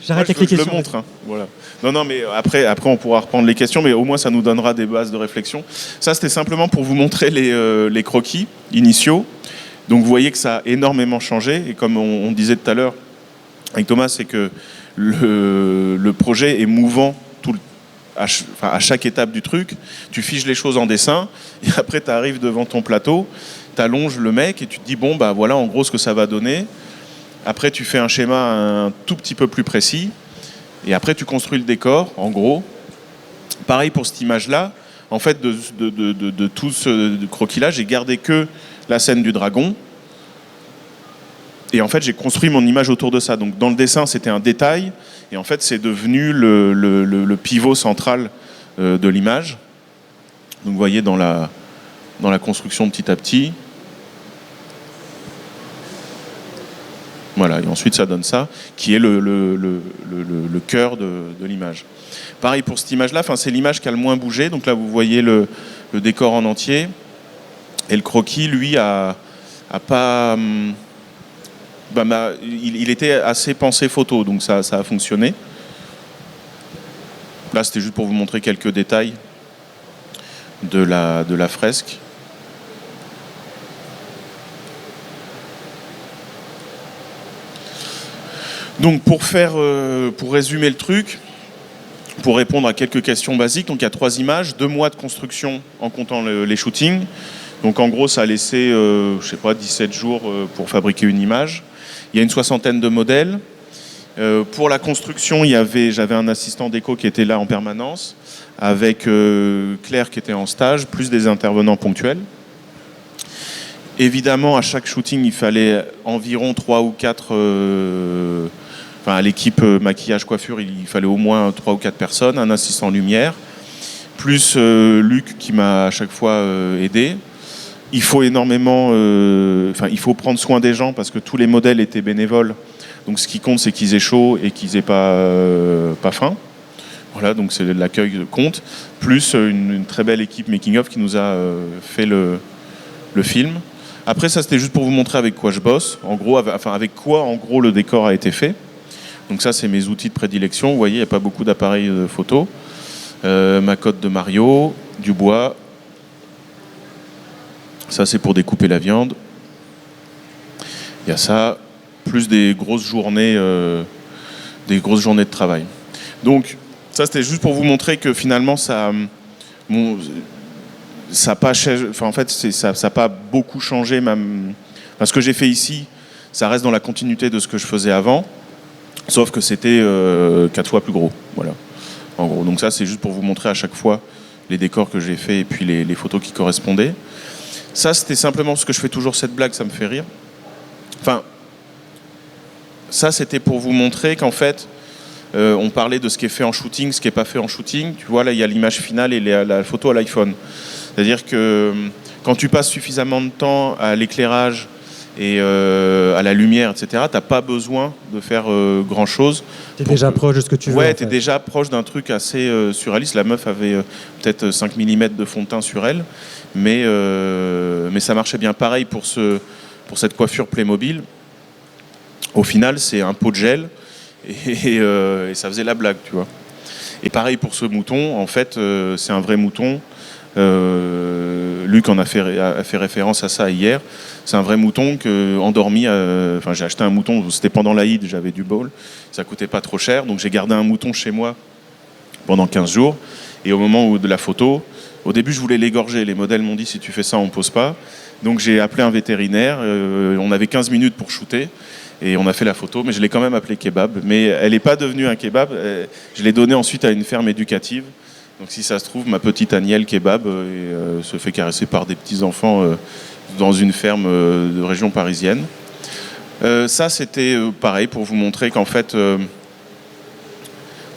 j'arrête avec les questions. Je le montre. Hein. Voilà. Non, mais après, on pourra reprendre les questions, mais au moins, ça nous donnera des bases de réflexion. Ça, c'était simplement pour vous montrer les croquis initiaux. Donc, vous voyez que ça a énormément changé. Et comme on disait tout à l'heure avec Thomas, c'est que le projet est mouvant à chaque étape du truc. Tu fiches les choses en dessin, et après, tu arrives devant ton plateau. Tu allonges le mec et tu te dis, bon, bah voilà en gros ce que ça va donner. Après, tu fais un schéma un tout petit peu plus précis. Et après, tu construis le décor, en gros. Pareil pour cette image-là. En fait, de tout ce croquis-là, j'ai gardé que la scène du dragon. Et en fait, j'ai construit mon image autour de ça. Donc, dans le dessin, c'était un détail. Et en fait, c'est devenu le pivot central de l'image. Donc, vous voyez dans la construction petit à petit. Voilà, et ensuite ça donne ça, qui est le cœur de l'image. Pareil pour cette image-là, c'est l'image qui a le moins bougé, donc là vous voyez le décor en entier, et le croquis, lui, a pas... il était assez pensé photo, donc ça a fonctionné. Là, c'était juste pour vous montrer quelques détails de la fresque. Donc pour résumer le truc, pour répondre à quelques questions basiques, donc il y a 3 images, 2 mois de construction en comptant les shootings. Donc en gros, ça a laissé, 17 jours pour fabriquer une image. Il y a une 60aine de modèles. Pour la construction, j'avais un assistant déco qui était là en permanence, avec Claire qui était en stage, plus des intervenants ponctuels. Évidemment, à chaque shooting, il fallait environ 3 ou 4... à l'équipe maquillage, coiffure, il fallait au moins 3 ou 4 personnes, un assistant lumière, plus Luc qui m'a à chaque fois aidé. Il faut énormément... il faut prendre soin des gens parce que tous les modèles étaient bénévoles. Donc ce qui compte, c'est qu'ils aient chaud et qu'ils aient pas faim. Voilà, donc c'est l'accueil de compte. Plus une très belle équipe making-of qui nous a fait le film. Après, ça, c'était juste pour vous montrer avec quoi je bosse. En gros, avec quoi, en gros, le décor a été fait. Donc ça, c'est mes outils de prédilection. Vous voyez, il n'y a pas beaucoup d'appareils de photo. Ma cote de Mario, du bois. Ça, c'est pour découper la viande. Il y a ça, plus des grosses journées de travail. Donc, ça, c'était juste pour vous montrer que finalement, ça n'a pas beaucoup changé. Ce que j'ai fait ici, ça reste dans la continuité de ce que je faisais avant. Sauf que c'était 4 fois plus gros, voilà. En gros, donc ça c'est juste pour vous montrer à chaque fois les décors que j'ai fait et puis les photos qui correspondaient. Ça c'était simplement parce que je fais toujours cette blague, ça me fait rire. Ça c'était pour vous montrer qu'en fait, on parlait de ce qui est fait en shooting, ce qui n'est pas fait en shooting. Tu vois là il y a l'image finale et la photo à l'iPhone. C'est-à-dire que quand tu passes suffisamment de temps à l'éclairage et à la lumière, etc., t'as pas besoin de faire grand-chose. T'es déjà proche de ce que tu veux. Ouais, t'es déjà proche d'un truc assez surréaliste. La meuf avait peut-être 5 mm de fond de teint sur elle, mais ça marchait bien. Pareil pour cette coiffure Playmobil. Au final, c'est un pot de gel et ça faisait la blague, tu vois. Et pareil pour ce mouton, en fait, c'est un vrai mouton. Luc en a fait référence à ça hier. C'est un vrai mouton endormi. J'ai acheté un mouton, c'était pendant l'Aïd, j'avais du bol. Ça coûtait pas trop cher, donc j'ai gardé un mouton chez moi pendant 15 jours. Et au moment de la photo, au début je voulais l'égorger. Les modèles m'ont dit si tu fais ça, on pose pas. Donc j'ai appelé un vétérinaire. On avait 15 minutes pour shooter. Et on a fait la photo, mais je l'ai quand même appelée kebab. Mais elle n'est pas devenue un kebab. Je l'ai donnée ensuite à une ferme éducative. Donc si ça se trouve, ma petite Agnelle kebab se fait caresser par des petits-enfants dans une ferme de région parisienne. Ça, c'était pareil pour vous montrer qu'en fait,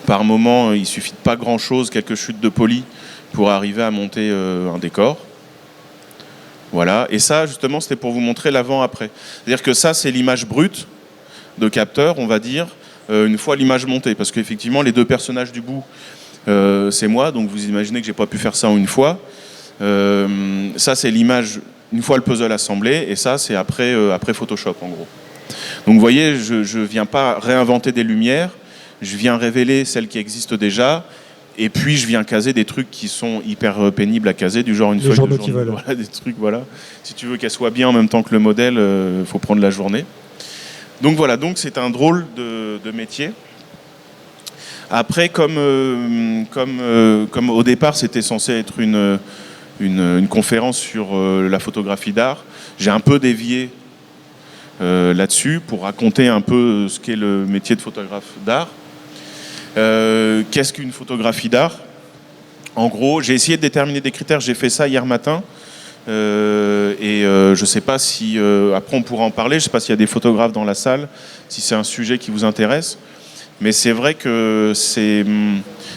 par moment, il suffit de pas grand-chose, quelques chutes de poli, pour arriver à monter un décor. Voilà. Et ça, justement, c'était pour vous montrer l'avant-après. C'est-à-dire que ça, c'est l'image brute de capteur, on va dire, une fois l'image montée. Parce qu'effectivement, les deux personnages du bout, c'est moi. Donc vous imaginez que j'ai pas pu faire ça en une fois. Ça, c'est l'image une fois le puzzle assemblé. Et ça, c'est après Photoshop, en gros. Donc vous voyez, je ne viens pas réinventer des lumières. Je viens révéler celles qui existent déjà. Et puis, je viens caser des trucs qui sont hyper pénibles à caser, du genre une feuille de journée. Voilà, des trucs, voilà. Si tu veux qu'elle soit bien en même temps que le modèle, faut prendre la journée. Donc voilà, donc c'est un drôle de métier. Après, comme au départ, c'était censé être une conférence sur la photographie d'art, j'ai un peu dévié là-dessus pour raconter un peu ce qu'est le métier de photographe d'art. Qu'est-ce qu'une photographie d'art? En gros, j'ai essayé de déterminer des critères, j'ai fait ça hier matin. Je ne sais pas si, après on pourra en parler, je ne sais pas s'il y a des photographes dans la salle, si c'est un sujet qui vous intéresse. Mais c'est vrai que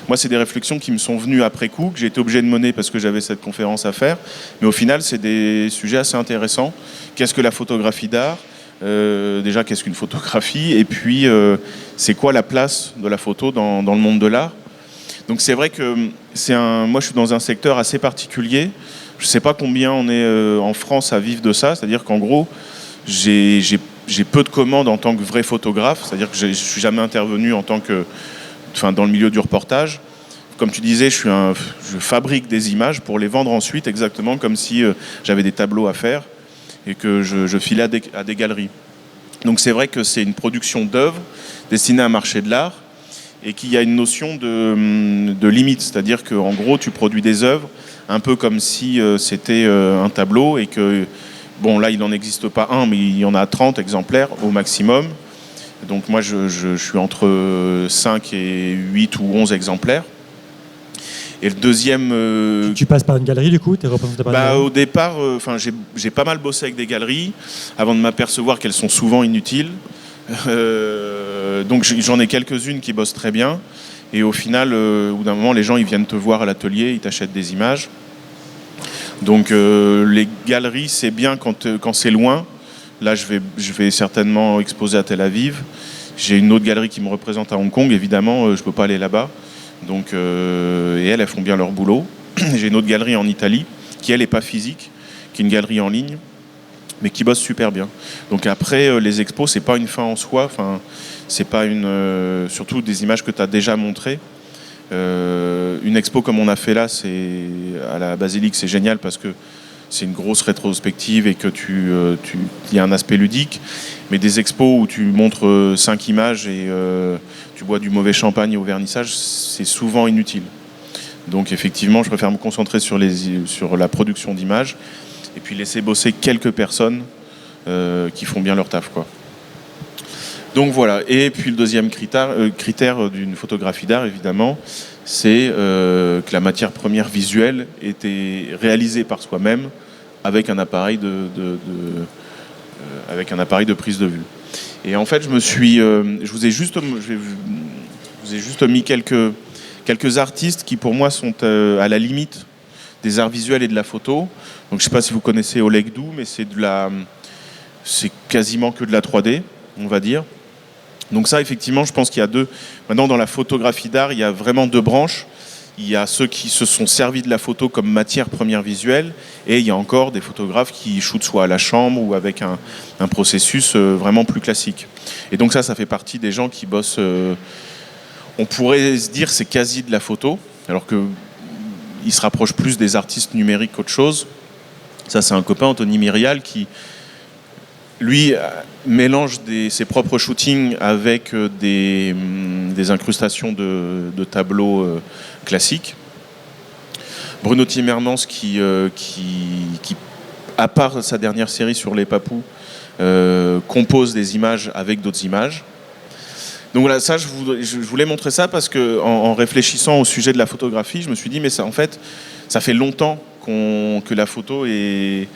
moi, c'est des réflexions qui me sont venues après coup, que j'ai été obligé de mener parce que j'avais cette conférence à faire. Mais au final, c'est des sujets assez intéressants. Qu'est-ce que la photographie d'art? Déjà, qu'est-ce qu'une photographie? Et puis, c'est quoi la place de la photo dans le monde de l'art? Donc c'est vrai que moi, je suis dans un secteur assez particulier. Je ne sais pas combien on est en France à vivre de ça. C'est-à-dire qu'en gros, j'ai peu de commandes en tant que vrai photographe. C'est-à-dire que je ne suis jamais intervenu dans le milieu du reportage. Comme tu disais, je fabrique des images pour les vendre ensuite, exactement comme si j'avais des tableaux à faire et que je filais à des galeries. Donc c'est vrai que c'est une production d'œuvres destinée à un marché de l'art et qu'il y a une notion de limite. C'est-à-dire qu'en gros, tu produis des œuvres un peu comme si c'était un tableau et que, bon, là, il n'en existe pas un, mais il y en a 30 exemplaires au maximum. Donc moi, je suis entre 5 et 8 ou 11 exemplaires. Et le deuxième... Tu passes par une galerie, du coup? Tu es représenté par une galerie? Au départ, j'ai pas mal bossé avec des galeries avant de m'apercevoir qu'elles sont souvent inutiles. Donc j'en ai quelques-unes qui bossent très bien. Et au final, au bout d'un moment, les gens ils viennent te voir à l'atelier, ils t'achètent des images. Donc les galeries, c'est bien quand c'est loin. Là, je vais certainement exposer à Tel Aviv. J'ai une autre galerie qui me représente à Hong Kong. Évidemment, je ne peux pas aller là-bas. Donc, et elles font bien leur boulot. J'ai une autre galerie en Italie qui, elle, n'est pas physique, qui est une galerie en ligne, mais qui bosse super bien. Donc après, les expos, c'est pas une fin en soi. Enfin, c'est pas surtout des images que tu as déjà montrées. Une expo comme on a fait là, c'est à la Basilique, c'est génial parce que c'est une grosse rétrospective et que il y a un aspect ludique. Mais des expos où tu montres 5 images et tu bois du mauvais champagne au vernissage, c'est souvent inutile. Donc effectivement, je préfère me concentrer sur la production d'images et puis laisser bosser quelques personnes qui font bien leur taf, quoi. Donc voilà. Et puis le deuxième critère d'une photographie d'art, évidemment, c'est que la matière première visuelle était réalisée par soi-même avec un appareil de prise de vue. Et en fait, je vous ai juste mis quelques artistes qui, pour moi, sont à la limite des arts visuels et de la photo. Donc, je ne sais pas si vous connaissez Oleg Dou, mais c'est quasiment que de la 3D, on va dire. Donc ça, effectivement, je pense qu'il y a maintenant, dans la photographie d'art, il y a vraiment 2 branches. Il y a ceux qui se sont servis de la photo comme matière première visuelle et il y a encore des photographes qui shootent soit à la chambre ou avec un processus vraiment plus classique. Et donc ça fait partie des gens qui bossent, on pourrait se dire c'est quasi de la photo, alors qu'ils se rapprochent plus des artistes numériques qu'autre chose. Ça, c'est un copain, Anthony Myrial, qui, lui, mélange ses propres shootings avec des incrustations de tableaux classiques. Bruno Timmermans qui, à part sa dernière série sur les papous, compose des images avec d'autres images. Donc voilà, ça, je voulais montrer ça parce qu'en réfléchissant au sujet de la photographie, je me suis dit, mais ça, en fait, ça fait longtemps que la photo est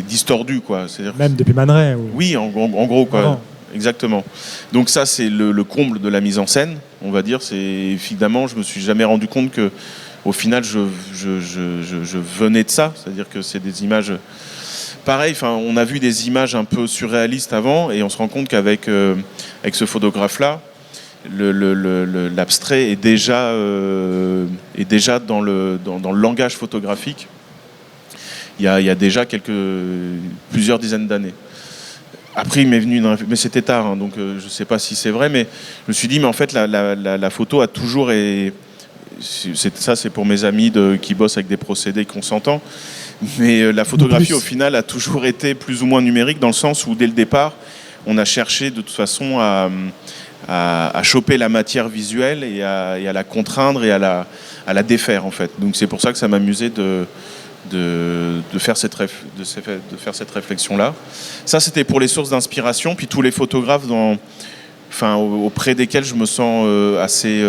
distordu, quoi. C'est-à-dire même depuis Man Ray. Oui, en gros, quoi. Avant. Exactement. Donc ça, c'est le comble de la mise en scène, on va dire. C'est évidemment, je me suis jamais rendu compte que, au final, je venais de ça. C'est-à-dire que c'est des images pareil, on a vu des images un peu surréalistes avant, et on se rend compte qu'avec avec ce photographe-là, l'abstrait est déjà dans le langage photographique. Il y a déjà plusieurs dizaines d'années. Après, il m'est venu mais c'était tard, hein, donc je ne sais pas si c'est vrai, mais je me suis dit, mais en fait, la photo a toujours... Ça, c'est pour mes amis qui bossent avec des procédés consentants, mais la photographie, au final, a toujours été plus ou moins numérique, dans le sens où, dès le départ, on a cherché de toute façon à choper la matière visuelle et à la contraindre et à la défaire, en fait. Donc c'est pour ça que ça m'amusait de faire cette réflexion-là. Ça, c'était pour les sources d'inspiration. Puis tous les photographes auprès desquels je me sens assez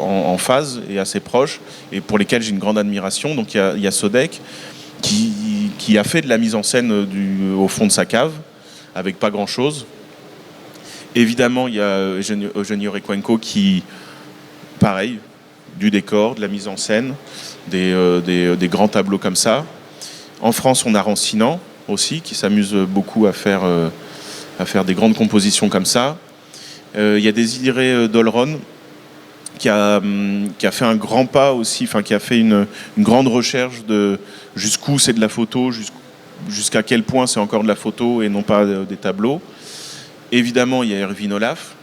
en phase et assez proche, et pour lesquels j'ai une grande admiration. Donc il y a Sodek qui a fait de la mise en scène au fond de sa cave, avec pas grand-chose. Évidemment, il y a Eugenio Recuenco qui, pareil, du décor, de la mise en scène, des grands tableaux comme ça. En France, on a Rancinan aussi, qui s'amuse beaucoup à faire des grandes compositions comme ça. Il y a Désiré Dolron, qui a fait un grand pas aussi, qui a fait une grande recherche de jusqu'où c'est de la photo, jusqu'à quel point c'est encore de la photo et non pas des tableaux. Évidemment, il y a Erwin Olaf.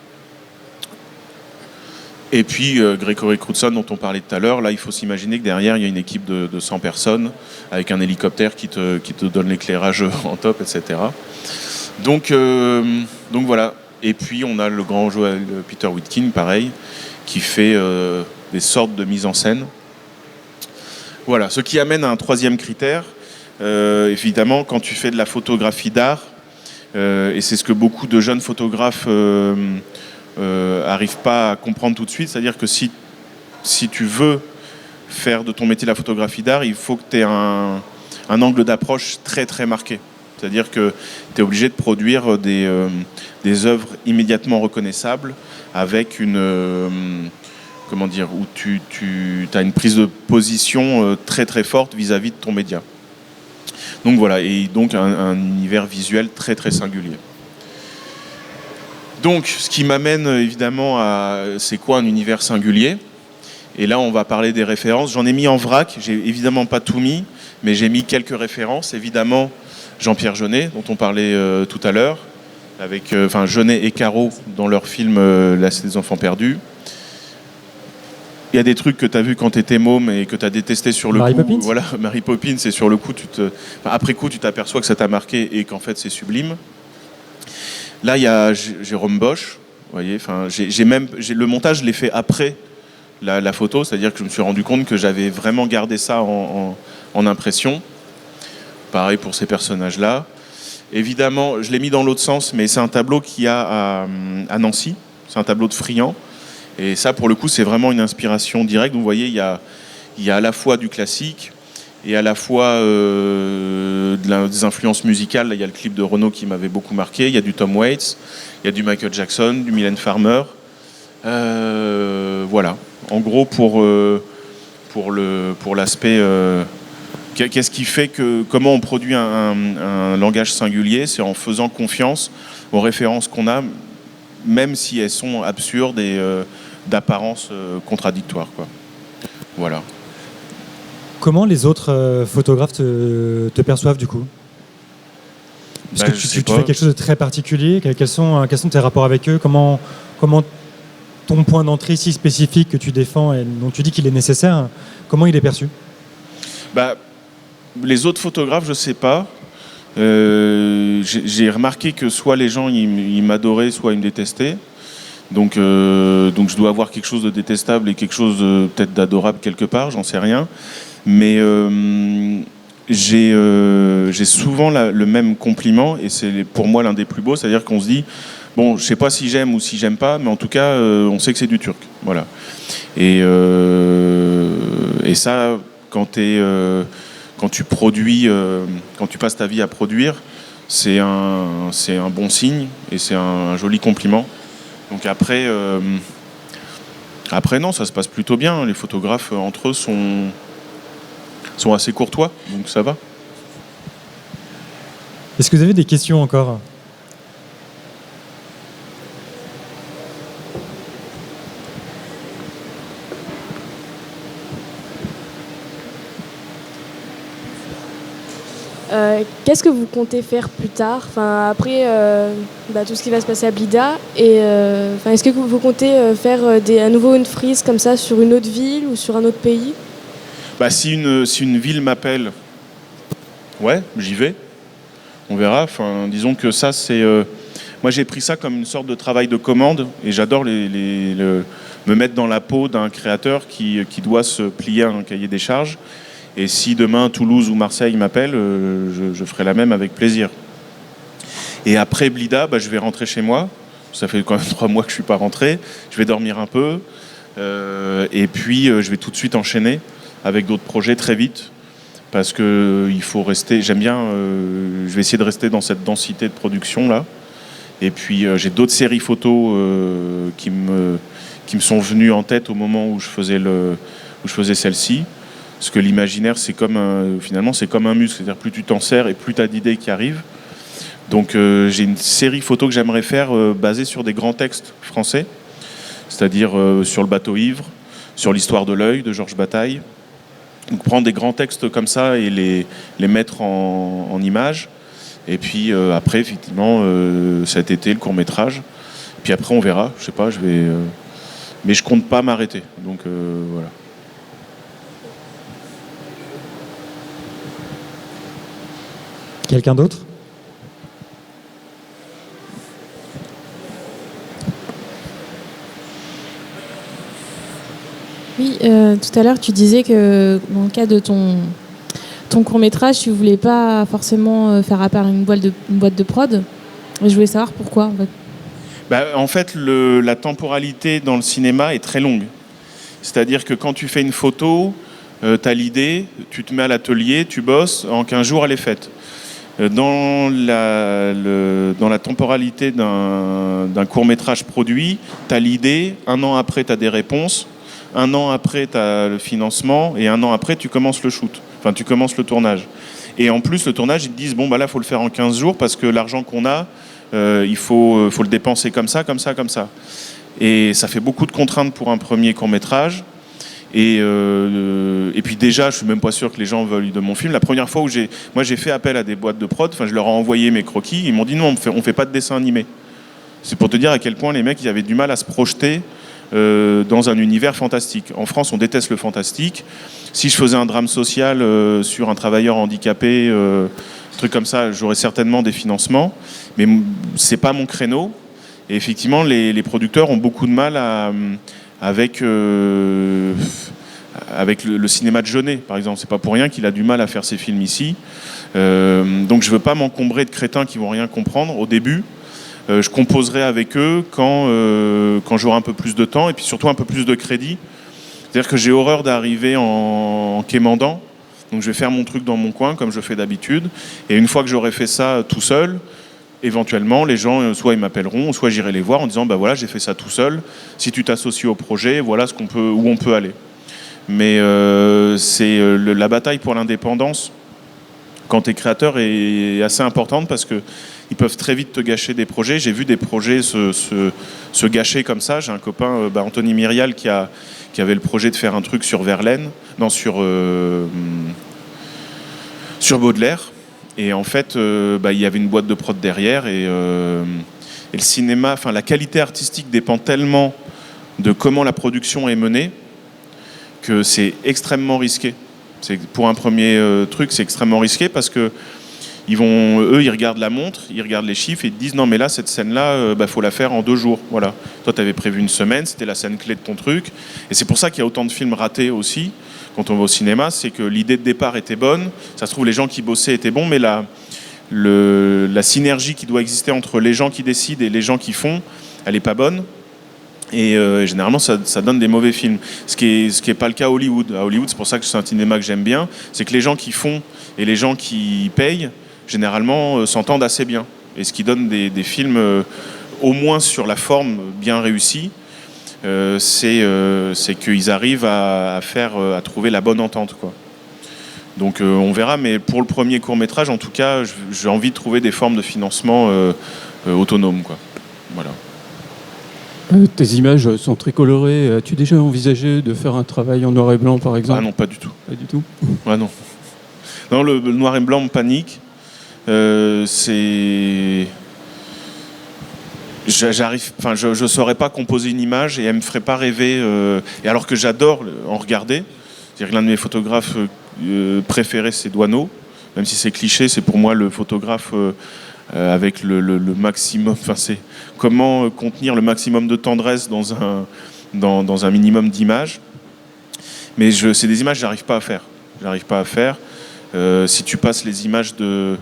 Et puis Grégory Crewdson, dont on parlait tout à l'heure. Là, il faut s'imaginer que derrière, il y a une équipe de 100 personnes avec un hélicoptère qui te donne l'éclairage en top, etc. Donc voilà. Et puis, on a le grand Joel Peter Whitkin, pareil, qui fait des sortes de mise en scène. Voilà. Ce qui amène à un troisième critère. Évidemment, quand tu fais de la photographie d'art, et c'est ce que beaucoup de jeunes photographes n'arrivent pas à comprendre tout de suite, c'est-à-dire que si tu veux faire de ton métier la photographie d'art, il faut que tu aies un angle d'approche très très marqué. C'est-à-dire que tu es obligé de produire des œuvres immédiatement reconnaissables avec où tu as une prise de position très très forte vis-à-vis de ton média. Donc voilà, et donc un univers visuel très très singulier. Donc, ce qui m'amène évidemment à c'est quoi un univers singulier. Et là, on va parler des références. J'en ai mis en vrac, j'ai évidemment pas tout mis, mais j'ai mis quelques références. Évidemment, Jean-Pierre Jeunet, dont on parlait tout à l'heure, avec Jeunet et Caro dans leur film La Cité des enfants perdus. Il y a des trucs que tu as vus quand tu étais môme et que tu as détesté sur le Mary coup. Poppins. Voilà, Mary Poppins, c'est sur le coup, après coup, tu t'aperçois que ça t'a marqué et qu'en fait, c'est sublime. Là, il y a Jérôme Bosch. Vous voyez, le montage, je l'ai fait après la photo, c'est-à-dire que je me suis rendu compte que j'avais vraiment gardé ça en impression. Pareil pour ces personnages-là. Évidemment, je l'ai mis dans l'autre sens, mais c'est un tableau qu'il y a à Nancy. C'est un tableau de Friant. Et ça, pour le coup, c'est vraiment une inspiration directe. Vous voyez, il y a à la fois du classique et à la fois des influences musicales. Là, il y a le clip de Renaud qui m'avait beaucoup marqué. Il y a du Tom Waits, il y a du Michael Jackson, du Mylène Farmer. Voilà. En gros, pour l'aspect... qu'est-ce qui fait comment on produit un langage singulier? C'est en faisant confiance aux références qu'on a, même si elles sont absurdes et d'apparence contradictoire, quoi. Voilà. Comment les autres photographes te perçoivent du coup? Parce que tu fais quelque chose de très particulier. Quels sont tes rapports avec eux? Comment ton point d'entrée si spécifique que tu défends et dont tu dis qu'il est nécessaire, comment il est perçu? Les autres photographes, je ne sais pas. J'ai remarqué que soit les gens ils m'adoraient, soit ils me détestaient. Donc je dois avoir quelque chose de détestable et quelque chose peut-être d'adorable quelque part, j'en sais rien. Mais j'ai souvent le même compliment, et c'est pour moi l'un des plus beaux, c'est-à-dire qu'on se dit, bon, je ne sais pas si j'aime ou si j'aime pas, mais en tout cas, on sait que c'est du turc. Voilà. Et ça, quand tu produis, quand tu passes ta vie à produire, c'est un bon signe et c'est un joli compliment. Donc après, non, ça se passe plutôt bien. Les photographes entre eux sont assez courtois, donc ça va. Est-ce que vous avez des questions encore ? Qu'est-ce que vous comptez faire plus tard, après tout ce qui va se passer à Blida, et est-ce que vous comptez faire à nouveau une frise comme ça sur une autre ville ou sur un autre pays? Si une ville m'appelle, ouais, j'y vais. On verra. Disons que ça, c'est... moi, j'ai pris ça comme une sorte de travail de commande, et j'adore me mettre dans la peau d'un créateur qui doit se plier à un cahier des charges. Et si demain Toulouse ou Marseille m'appellent, je ferai la même avec plaisir. Et après Blida, je vais rentrer chez moi. Ça fait quand même 3 mois que je ne suis pas rentré. Je vais dormir un peu. Et puis je vais tout de suite enchaîner avec d'autres projets très vite. Parce qu'il faut rester... J'aime bien... je vais essayer de rester dans cette densité de production là. Et puis j'ai d'autres séries photos qui me sont venues en tête au moment où je faisais celle-ci. Parce que l'imaginaire, finalement, c'est comme un muscle. C'est-à-dire plus tu t'en sers et plus tu as d'idées qui arrivent. Donc j'ai une série photo que j'aimerais faire basée sur des grands textes français. C'est-à-dire sur le bateau ivre, sur l'histoire de l'œil de Georges Bataille. Donc prendre des grands textes comme ça et les mettre en images. Et puis après, effectivement, cet été, le court-métrage. Puis après, on verra. Je sais pas, mais je compte pas m'arrêter. Donc voilà. Quelqu'un d'autre ? Oui, tout à l'heure, tu disais que dans le cas de ton court-métrage, tu ne voulais pas forcément faire appel à une boîte de prod. Et je voulais savoir pourquoi, en fait. En fait, la temporalité dans le cinéma est très longue. C'est-à-dire que quand tu fais une photo, tu as l'idée, tu te mets à l'atelier, tu bosses, en 15 jours, elle est faite. Dans la temporalité d'un court-métrage produit, tu as l'idée, 1 an après, tu as des réponses, 1 an après, tu as le financement, et 1 an après, tu commences le shoot. Tu commences le tournage. Et en plus, le tournage, ils te disent, là, il faut le faire en 15 jours, parce que l'argent qu'on a, il faut le dépenser comme ça, comme ça, comme ça. Et ça fait beaucoup de contraintes pour un premier court-métrage. Et puis déjà, je suis même pas sûr que les gens veulent de mon film. La première fois où j'ai fait appel à des boîtes de prod, je leur ai envoyé mes croquis, ils m'ont dit non, on fait pas de dessin animé. C'est pour te dire à quel point les mecs ils avaient du mal à se projeter dans un univers fantastique. En France, on déteste le fantastique. Si je faisais un drame social sur un travailleur handicapé, truc comme ça, j'aurais certainement des financements, mais c'est pas mon créneau. Et effectivement, les producteurs ont beaucoup de mal avec le cinéma de Jeunet, par exemple. C'est pas pour rien qu'il a du mal à faire ses films ici. Donc je veux pas m'encombrer de crétins qui vont rien comprendre au début. Je composerai avec eux quand j'aurai un peu plus de temps et puis surtout un peu plus de crédit. C'est-à-dire que j'ai horreur d'arriver en quémandant. Donc je vais faire mon truc dans mon coin comme je fais d'habitude. Et une fois que j'aurai fait ça tout seul, éventuellement, les gens, soit ils m'appelleront, soit j'irai les voir en disant voilà, j'ai fait ça tout seul. Si tu t'associes au projet, voilà où on peut aller. Mais la bataille pour l'indépendance, quand tu es créateur, est assez importante parce qu'ils peuvent très vite te gâcher des projets. J'ai vu des projets se gâcher comme ça. J'ai un copain, Anthony Myrial, qui avait le projet de faire un truc sur Verlaine, sur Baudelaire. Et en fait, il y avait une boîte de prod derrière et le cinéma, la qualité artistique dépend tellement de comment la production est menée que c'est extrêmement risqué. Pour un premier truc, c'est extrêmement risqué parce que ils regardent la montre, ils regardent les chiffres et ils te disent non mais là cette scène-là, faut la faire en 2 jours. Voilà. Toi, tu avais prévu 1 semaine, c'était la scène clé de ton truc. Et c'est pour ça qu'il y a autant de films ratés aussi. Quand on va au cinéma, c'est que l'idée de départ était bonne. Ça se trouve, les gens qui bossaient étaient bons, mais la synergie qui doit exister entre les gens qui décident et les gens qui font, elle n'est pas bonne. Et généralement, ça donne des mauvais films. Ce qui est pas le cas à Hollywood. À Hollywood, c'est pour ça que c'est un cinéma que j'aime bien. C'est que les gens qui font et les gens qui payent, généralement, s'entendent assez bien. Et ce qui donne des films, au moins sur la forme, bien réussis. C'est qu'ils arrivent à trouver la bonne entente, quoi. Donc on verra, mais pour le premier court-métrage, en tout cas, j'ai envie de trouver des formes de financement autonomes, quoi. Voilà. Tes images sont très colorées. As-tu déjà envisagé de faire un travail en noir et blanc, par exemple? Ah non, pas du tout. Pas du tout. Ah non. Non, le noir et blanc me panique. C'est... je saurais pas composer une image et elle me ferait pas rêver. Et alors que j'adore en regarder. C'est-à-dire que l'un de mes photographes préférés, c'est Doisneau. Même si c'est cliché, c'est pour moi le photographe avec le maximum. Enfin, c'est comment contenir le maximum de tendresse dans un minimum d'images. Mais c'est des images que j'arrive pas à faire. Si tu passes les images de...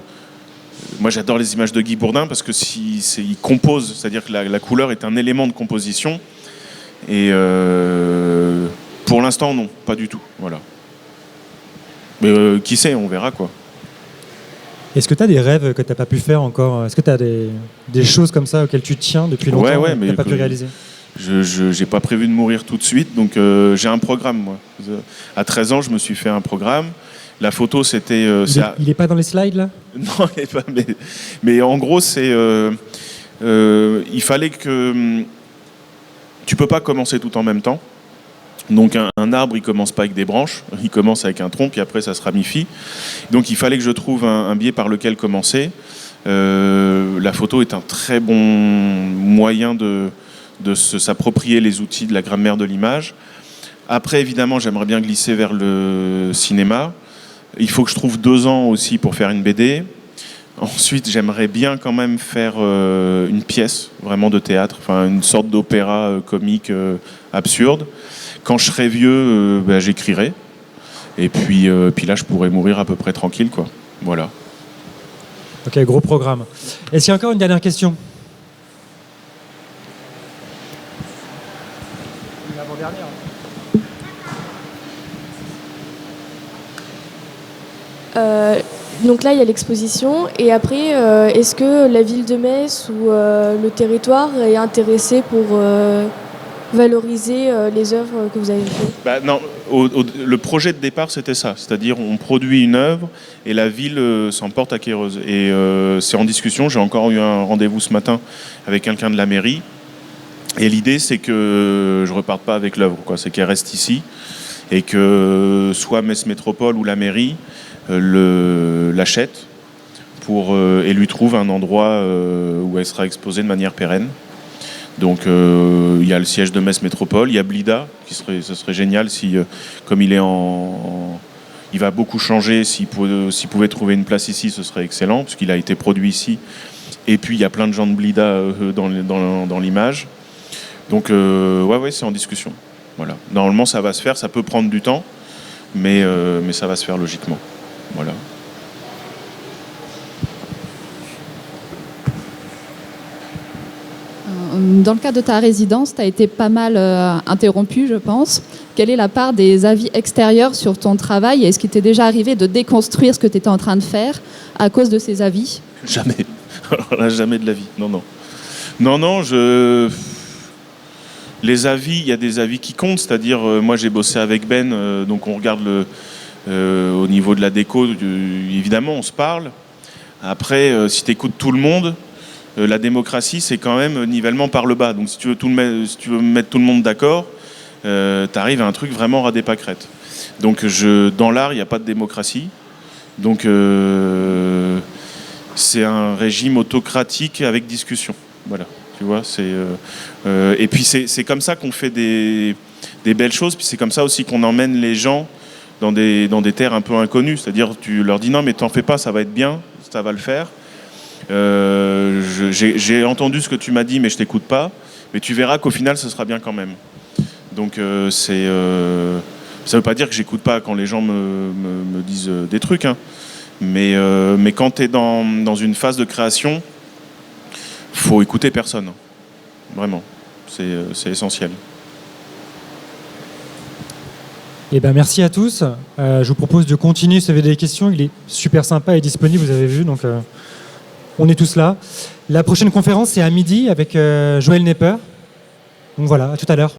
Moi, j'adore les images de Guy Bourdin parce que il compose, c'est-à-dire que la couleur est un élément de composition. Et pour l'instant, non, pas du tout. Voilà. Mais qui sait, on verra, quoi. Est-ce que tu as des rêves que tu n'as pas pu faire encore? Est-ce que tu as des choses comme ça auxquelles tu tiens depuis longtemps mais que tu n'as pas pu réaliser? Je n'ai pas prévu de mourir tout de suite, donc j'ai un programme, moi. À 13 ans, je me suis fait un programme. La photo, c'était... il n'est pas dans les slides, là? Non, il n'est pas, mais en gros, c'est... il fallait que... Tu ne peux pas commencer tout en même temps. Donc un arbre, il commence pas avec des branches, il commence avec un tronc, puis après ça se ramifie. Donc il fallait que je trouve un biais par lequel commencer. La photo est un très bon moyen de s'approprier les outils de la grammaire de l'image. Après, évidemment, j'aimerais bien glisser vers le cinéma. Il faut que je trouve 2 ans aussi pour faire une BD. Ensuite, j'aimerais bien quand même faire une pièce vraiment de théâtre, enfin une sorte d'opéra comique absurde. Quand je serai vieux, j'écrirai. Et puis là, je pourrais mourir à peu près tranquille, quoi. Voilà. Ok, gros programme. Est-ce qu'il y a encore une dernière question? L'avant-dernière. Donc là, il y a l'exposition. Et après, est-ce que la ville de Metz ou le territoire est intéressé pour valoriser les œuvres que vous avez faites? Non, le projet de départ, c'était ça. C'est-à-dire, on produit une œuvre et la ville s'en porte acquéreuse. Et c'est en discussion. J'ai encore eu un rendez-vous ce matin avec quelqu'un de la mairie. Et l'idée, c'est que je ne reparte pas avec l'œuvre, quoi. C'est qu'elle reste ici et que soit Metz Métropole ou la mairie l'achète et lui trouve un endroit où elle sera exposée de manière pérenne. Donc il y a le siège de Metz Métropole, il y a Blida, ce serait génial si, comme il va beaucoup changer, s'il pouvait trouver une place ici, ce serait excellent, puisqu'il a été produit ici. Et puis il y a plein de gens de Blida dans l'image. Donc ouais, c'est en discussion. Voilà. Normalement ça va se faire, ça peut prendre du temps, mais ça va se faire logiquement. Voilà. Dans le cadre de ta résidence, tu as été pas mal interrompu, je pense. Quelle est la part des avis extérieurs sur ton travail? Est-ce qu'il t'est déjà arrivé de déconstruire ce que tu étais en train de faire à cause de ces avis? Jamais. Alors là, jamais de la vie. Non. Les avis, il y a des avis qui comptent. C'est-à-dire, moi, j'ai bossé avec Ben, donc on regarde au niveau de la déco, évidemment, on se parle. Après, si tu écoutes tout le monde, la démocratie, c'est quand même nivellement par le bas. Donc si tu veux mettre tout le monde d'accord, tu arrives à un truc vraiment ras des pâquerettes. Donc dans l'art, il n'y a pas de démocratie. Donc c'est un régime autocratique avec discussion. Voilà, tu vois. Et puis c'est comme ça qu'on fait des belles choses. Puis c'est comme ça aussi qu'on emmène les gens dans des terres un peu inconnues. C'est-à-dire, tu leur dis non, mais t'en fais pas, ça va être bien, ça va le faire. J'ai entendu ce que tu m'as dit, mais je t'écoute pas. Mais tu verras qu'au final, ce sera bien quand même. Donc, ça veut pas dire que j'écoute pas quand les gens me disent des trucs. Hein. Mais quand tu es dans une phase de création, faut écouter personne. Vraiment. C'est essentiel. Eh ben, merci à tous. Je vous propose de continuer ce VD des questions. Il est super sympa et disponible, vous avez vu. Donc, on est tous là. La prochaine conférence, c'est à midi avec Joël Nepper. Donc voilà, à tout à l'heure.